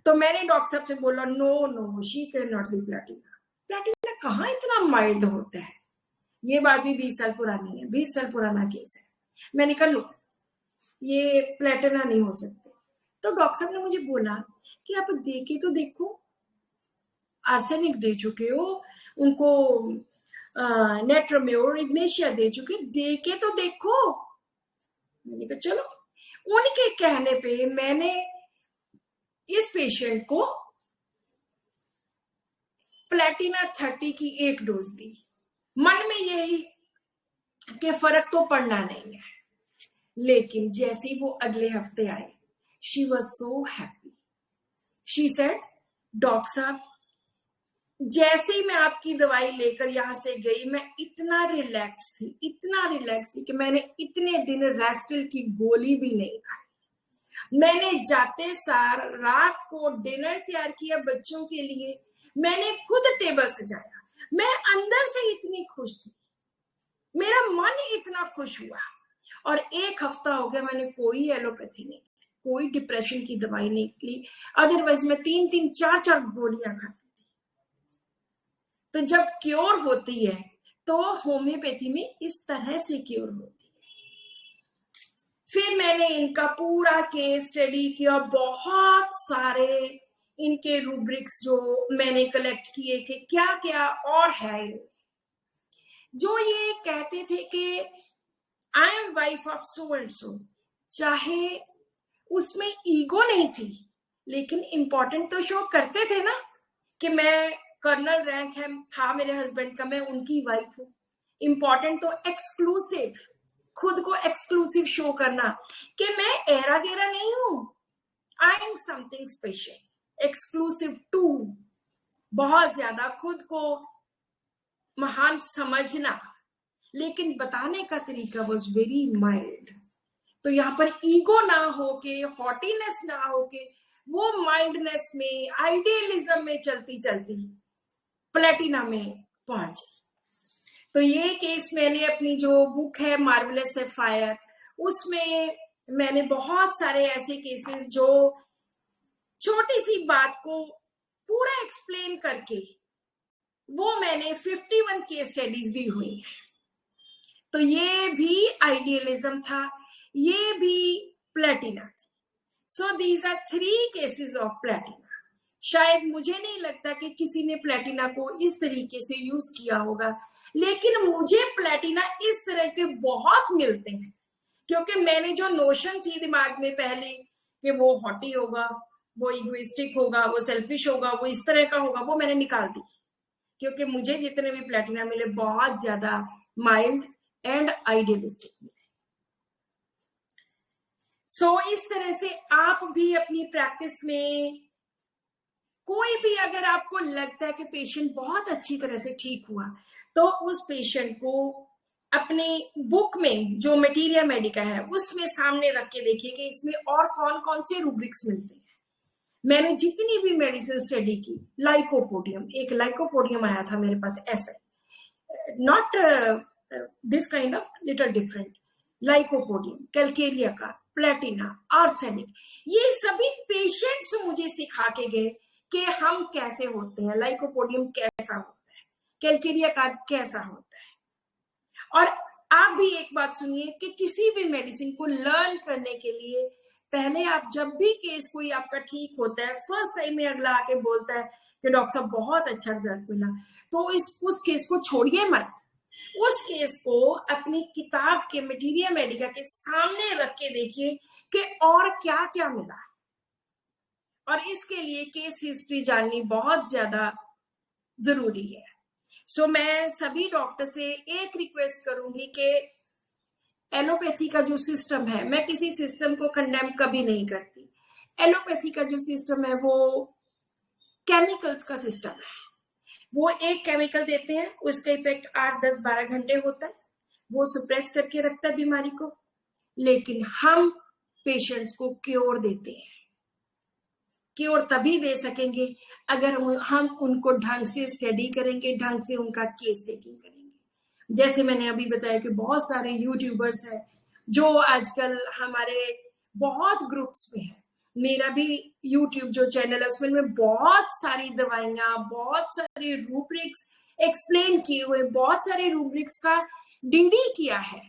तो मैंने डॉक्टर साहब से बोला, no she can not be platina. Platina कहाँ इतना माइल्ड होता है, ये बात भी 20 साल पुरानी है, 20 साल पुराना केस है। मैंने कहा लो, ये प्लैटिना नहीं हो सकते। तो डॉक्टर साहब ने मुझे बोला कि आप देखे तो देखो, आर्सेनिक दे चुके हो उनको, नेट्राम्योर, इग्नेशिया दे चुके, देके तो देखो। मैंने कहा चलो। उनके कहने पे मैंने इस पेशेंट को प्लैटिना 30 की 1 डोज दी, मन में यही कि फर्क तो पड़ना नहीं है। लेकिन जैसे ही वो अगले हफ्ते आए, she was so happy. She said, doctor साहब जैसे ही मैं आपकी दवाई लेकर यहाँ से गई, मैं इतना रिलैक्स थी कि मैंने इतने दिन रेस्टिल की गोली भी नहीं खाई। मैंने जाते सार रात को डिनर तैयार किया बच्चों के लिए, मैंने खुद टेबल सजाया। मैं अंदर से इतनी खुश थी, मेरा मन इतना खुश हुआ। और 1 हफ्ता हो गया मैंने कोई एलोपैथी नहीं, कोई डिप्रेशन की दवाई नहीं ली। अदरवाइज मैं 3-3, 4-4 गोलियां खाती थी। तो जब क्योर होती है तो होम्योपैथी में इस तरह से क्योर होती है। फिर मैंने इनका पूरा केस स्टडी किया, बहुत सारे इनके रूब्रिक्स जो मैंने कलेक्ट किए कि क्या क्या और है इनमें। जो ये कहते थे कि I am wife of so and सो, चाहे उसमें ईगो नहीं थी, लेकिन इंपॉर्टेंट तो शो करते थे ना कि मैं कर्नल रैंक है था मेरे हस्बैंड का, मैं उनकी वाइफ हूं। इंपॉर्टेंट तो एक्सक्लूसिव, खुद को एक्सक्लूसिव शो करना कि मैं एरा गेरा नहीं हूं, I am something special, exclusive to, बहुत ज्यादा खुद को महान समझना, लेकिन बताने का तरीका वॉज वेरी माइल्ड। तो यहाँ पर ईगो ना हो के, हॉटीनेस ना हो के, वो माइल्डनेस में, आइडियलिज्म में चलती चलती प्लेटिना में पहुंची। तो ये केस मैंने अपनी जो बुक है मार्वेलस सैफायर, उसमें मैंने बहुत सारे ऐसे केसेस जो छोटी सी बात को पूरा एक्सप्लेन करके, वो मैंने 51 केस स्टडीज दी हुई है। तो ये भी आइडियलिज्म था, ये भी प्लेटिना थी। So these are 3 cases of platina. शायद मुझे नहीं लगता कि किसी ने प्लेटिना को इस तरीके से यूज किया होगा, लेकिन मुझे प्लेटिना इस तरह के बहुत मिलते हैं, क्योंकि मैंने जो नोशन थी दिमाग में पहले कि वो हॉटी होगा, वो इगोइस्टिक होगा, वो सेल्फिश होगा, वो इस तरह का होगा, वो मैंने निकाल दी। क्योंकि मुझे जितने भी प्लेटिना मिले बहुत ज्यादा माइल्ड एंड आइडियलिस्टिक मिले। सो इस तरह से आप भी अपनी प्रैक्टिस में कोई भी, अगर आपको लगता है कि पेशेंट बहुत अच्छी तरह से ठीक हुआ, तो उस पेशेंट को अपने बुक में जो मटीरिया मेडिका है उसमें सामने रख के देखिए कि इसमें और कौन कौन से रूब्रिक्स मिलते हैं। मैंने जितनी भी मेडिसिन स्टडी की, लाइकोपोडियम, एक लाइकोपोडियम आया था मेरे पास ऐसे, not this kind of, little different, lycopodium, Calcarea का, प्लेटिना, आर्सेनिक, ये सभी पेशेंट्स मुझे सिखा के गए कि हम कैसे होते हैं, लाइकोपोडियम कैसा होता है, कैलकेरिया का कैसा होता है। और आप भी एक बात सुनिए कि किसी भी मेडिसिन को लर्न करने के लिए पहले आप जब भी केस कोई आपका ठीक होता है, फर्स्ट टाइम में अगला आके बोलता है कि डॉक्टर साहब बहुत अच्छा रिजल्ट मिला, तो उस केस को छोड़िए मत, उस केस को अपनी किताब के मटीरिया मेडिका के सामने रख के देखिए कि और क्या क्या मिला। और इसके लिए केस हिस्ट्री जाननी बहुत ज्यादा जरूरी है। सो मैं सभी डॉक्टर से एक रिक्वेस्ट करूंगी कि एलोपैथी का जो सिस्टम है, मैं किसी सिस्टम को कंडेम कभी नहीं करती, एलोपैथी का जो सिस्टम है वो केमिकल्स का सिस्टम है। वो एक केमिकल देते हैं, उसका इफेक्ट 8, 10, 12 घंटे होता है, वो सुप्रेस करके रखता है बीमारी को, लेकिन हम पेशेंट्स को क्योर देते हैं। क्योर तभी दे सकेंगे अगर हम उनको ढंग से स्टडी करेंगे, ढंग से उनका केस टेकिंग करेंगे। जैसे मैंने अभी बताया कि बहुत सारे यूट्यूबर्स हैं जो आजकल हमारे बहुत ग्रुप्स में है, मेरा भी यूट्यूब जो चैनल है उसमें बहुत सारी दवाइयां, बहुत सारे रूब्रिक्स एक्सप्लेन किए हुए, बहुत सारे रूब्रिक्स का डीडी किया है।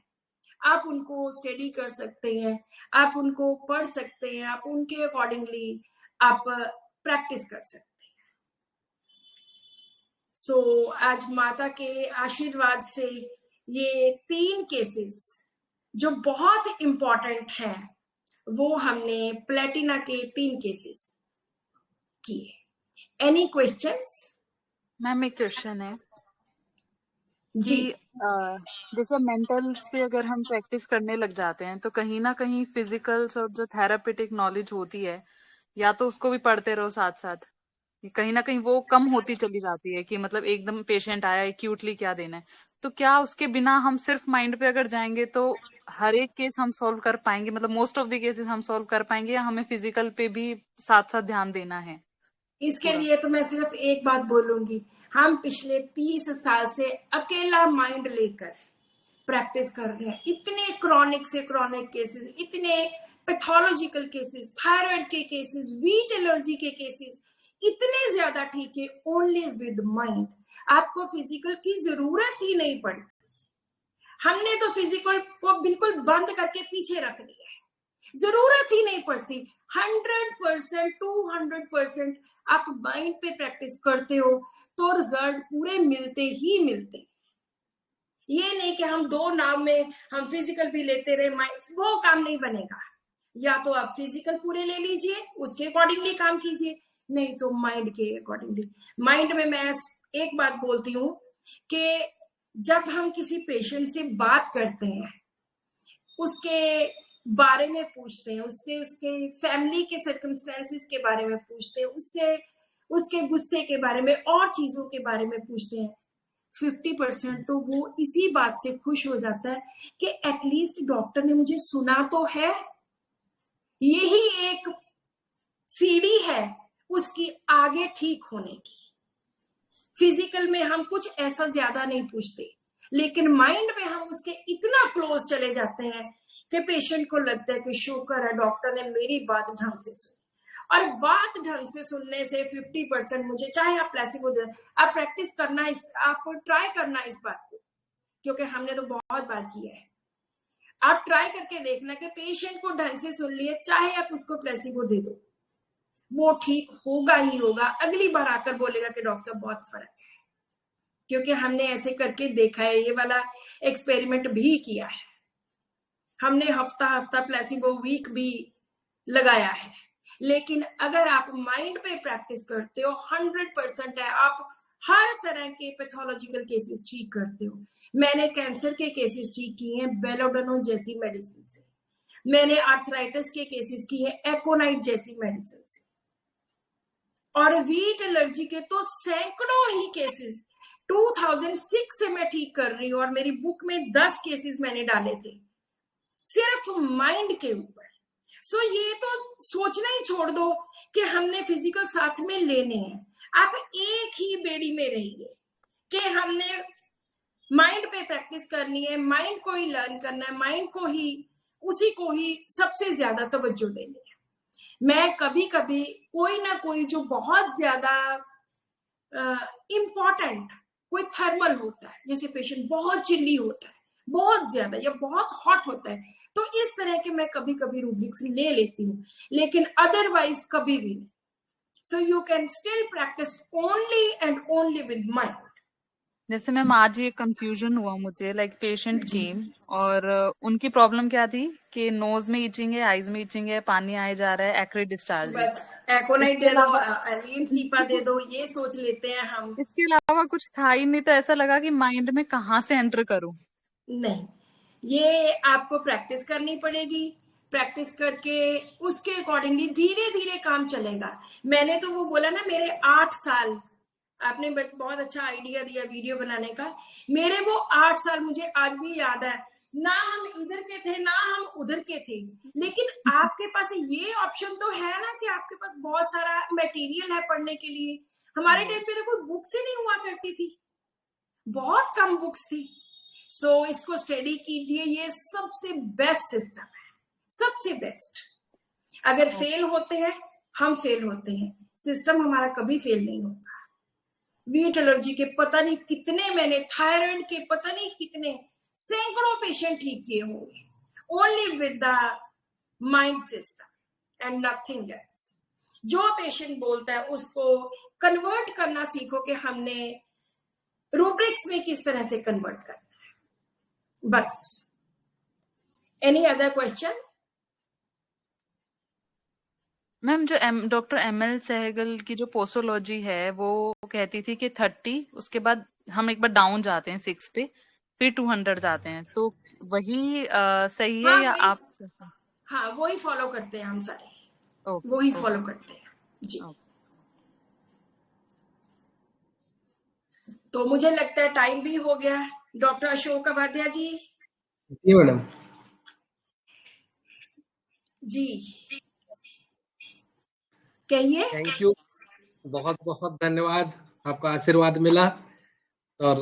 आप उनको स्टडी कर सकते हैं, आप उनको पढ़ सकते हैं, आप उनके अकॉर्डिंगली आप प्रैक्टिस कर सकते हैं। सो आज माता के आशीर्वाद से ये 3 केसेस जो बहुत इंपॉर्टेंट हैं, वो हमने प्लेटिना के 3 केसेस किए। Any questions? मैम एक क्वेश्चन है जी। कि जैसे मेंटल्स पे अगर हम प्रैक्टिस करने लग जाते हैं तो कहीं ना कहीं फिजिकल्स और जो थेरापेटिक नॉलेज होती है, या तो उसको भी पढ़ते रहो साथ साथ, कि कहीं ना कहीं वो कम होती चली जाती है कि मतलब एकदम पेशेंट आया एक्यूटली क्या देना है। तो क्या उसके बिना हम सिर्फ माइंड पे अगर जाएंगे तो हर एक केस हम सॉल्व कर पाएंगे, मतलब मोस्ट ऑफ द केसेस हम सॉल्व कर पाएंगे, या हमें फिजिकल पे भी साथ साथ ध्यान देना है? इसके पूरा लिए तो मैं सिर्फ एक बात बोलूंगी, हम पिछले 30 साल से अकेला माइंड लेकर प्रैक्टिस कर रहे हैं। इतने क्रॉनिक से क्रॉनिक केसेस, इतने पैथोलॉजिकल केसेस, थायराइड के केसेस, वीट एलर्जी के केसेस, इतने ज्यादा ठीक है ओनली विद माइंड। आपको फिजिकल की जरूरत ही नहीं पड़ती। हमने तो फिजिकल को बिल्कुल बंद करके पीछे रख दिया है, जरूरत ही नहीं पड़ती। 100% 200% आप माइंड पे प्रैक्टिस करते हो तो रिजल्ट पूरे मिलते ही मिलते। ये नहीं कि हम दो नाम में हम फिजिकल भी लेते रहे, माइंड, वो काम नहीं बनेगा। या तो आप फिजिकल पूरे ले लीजिए, उसके अकॉर्डिंगली काम कीजिए, नहीं तो माइंड के अकॉर्डिंगली। माइंड में मैं एक बात बोलती हूँ कि जब हम किसी पेशेंट से बात करते हैं, उसके बारे में पूछते हैं, उससे उसके फैमिली के सर्कमस्टेंसेस के बारे में पूछते हैं, उससे उसके गुस्से के बारे में और चीजों के बारे में पूछते हैं, 50% तो वो इसी बात से खुश हो जाता है कि एटलीस्ट डॉक्टर ने मुझे सुना तो है। यही एक सीढ़ी है उसकी आगे ठीक होने की। फिजिकल में हम कुछ ऐसा ज्यादा नहीं पूछते, लेकिन माइंड में हम उसके इतना क्लोज चले जाते हैं कि पेशेंट को लगता है कि शुक्र है डॉक्टर ने मेरी बात ढंग से सुनी। और बात ढंग से सुनने से 50% मुझे, चाहे आप प्लेसिबो दे, आप प्रैक्टिस करना, आप ट्राई करना इस बात को, क्योंकि हमने तो बहुत बार किया है। आप ट्राई करके देखना कि पेशेंट को ढंग से सुन लिए, चाहे आप उसको प्लेसिबो दे दो, वो ठीक होगा ही होगा। अगली बार आकर बोलेगा कि डॉक्टर साहब बहुत फर्क है, क्योंकि हमने ऐसे करके देखा है, ये वाला एक्सपेरिमेंट भी किया है हमने। हफ्ता हफ्ता प्लेसिबो वीक भी लगाया है। लेकिन अगर आप माइंड पे प्रैक्टिस करते हो, 100% है, आप हर तरह के पैथोलॉजिकल केसेस ठीक करते हो। मैंने कैंसर के केसेस ठीक किए हैं बेलोडोनो जैसी मेडिसिन से, मैंने आर्थराइटिस के केसेस किए हैं एकोनाइट जैसी मेडिसिन से, और वीट एलर्जी के तो सैकड़ों ही केसेस 2006 से मैं ठीक कर रही हूँ, और मेरी बुक में 10 केसेस मैंने डाले थे सिर्फ माइंड के ऊपर। सो ये तो सोचना ही छोड़ दो कि हमने फिजिकल साथ में लेने हैं। आप एक ही बेड़ी में रहिए कि हमने माइंड पे प्रैक्टिस करनी है, माइंड को ही लर्न करना है, माइंड को ही, उसी को ही सबसे ज्यादा तवज्जो देनी है। मैं कभी कभी कोई ना कोई जो बहुत ज्यादा इम्पोर्टेंट कोई थर्मल होता है, जैसे पेशेंट बहुत चिल्ली होता है, बहुत ज्यादा, या बहुत हॉट होता है, तो इस तरह के मैं कभी कभी रूब्रिक्स ले लेती हूँ, लेकिन अदरवाइज कभी भी नहीं। So you can still practice only and only with mind. जैसे मैम आज ये कंफ्यूजन हुआ मुझे, लाइक पेशेंट केम और उनकी प्रॉब्लम क्या थी कि नोज में इचिंग है, आईज में इचिंग है, पानी आए जा रहा है, एक्रे डिस्चार्ज है। बस एकोनाइट इसके दे दो, अलावा अलीम सीपा दे दो, ये सोच लेते हैं हम। इसके अलावा कुछ था ही नहीं, तो ऐसा लगा कि माइंड में कहाँ से एंटर करूं। नहीं, ये आपको प्रैक्टिस करनी पड़ेगी। प्रैक्टिस करके उसके अकॉर्डिंगली धीरे धीरे काम चलेगा। मैंने तो वो बोला ना, मेरे 8 साल, आपने बहुत अच्छा आइडिया दिया वीडियो बनाने का। मेरे वो 8 साल मुझे आज भी याद है। ना हम इधर के थे ना हम उधर के थे, लेकिन आपके पास ये ऑप्शन तो है ना कि आपके पास बहुत सारा मटेरियल है पढ़ने के लिए। हमारे टाइम पे तो कोई बुक्स ही नहीं हुआ करती थी, बहुत कम बुक्स थी। सो इसको स्टडी कीजिए, ये सबसे बेस्ट सिस्टम है, सबसे बेस्ट। अगर फेल होते हैं, हम फेल होते हैं, सिस्टम हमारा कभी फेल नहीं होता। वीट एलर्जी के पता नहीं कितने, मैंने थायराइड के पता नहीं कितने, सैकड़ों पेशेंट ठीक किए होंगे, only with the mind system and nothing else. जो पेशेंट बोलता है उसको कन्वर्ट करना सीखो कि हमने रूब्रिक्स में किस तरह से कन्वर्ट करना है, बस। Any other question? मैम जो डॉक्टर एमएल सहगल की जो पोसोलॉजी है वो कहती थी कि 30, उसके बाद हम एक बार डाउन जाते हैं 6 पे, फिर 200 जाते हैं, तो वही सही है हाँ, या वही, आप? हाँ वही फॉलो करते हैं हम सारे, ओके वही ओके फॉलो करते हैं जी। ओके। तो मुझे लगता है टाइम भी हो गया। डॉक्टर अशोक अवाध्या जी। जी मैडम। जी कहिए। थैंक यू, बहुत बहुत धन्यवाद, आपका आशीर्वाद मिला। और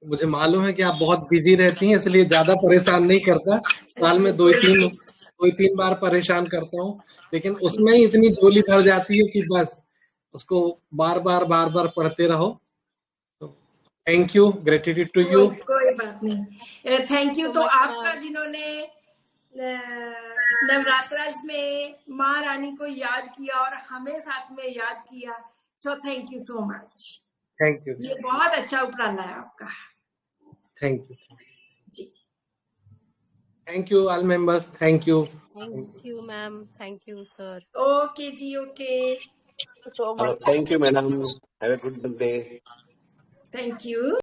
मुझे मालूम है कि आप बहुत बिजी रहती हैं, इसलिए ज्यादा परेशान नहीं करता। साल में दो ही तीन बार परेशान करता हूँ, लेकिन उसमें ही इतनी झोली भर जाती है कि बस उसको बार बार पढ़ते रहो। Thank you, gratitude to you. कोई बात नहीं, थैंक यू। तो आपका जिन्होंने नवरात्रास में माँ रानी को याद किया और हमें साथ में याद किया, so thank you so much. Thank you. ये बहुत अच्छा उपराला है आपका। थैंक यू जी। Thank you all members, thank you. Thank you, ma'am. Thank you, sir. Okay जी, okay. Thank you, madam. Have a good day. Thank you.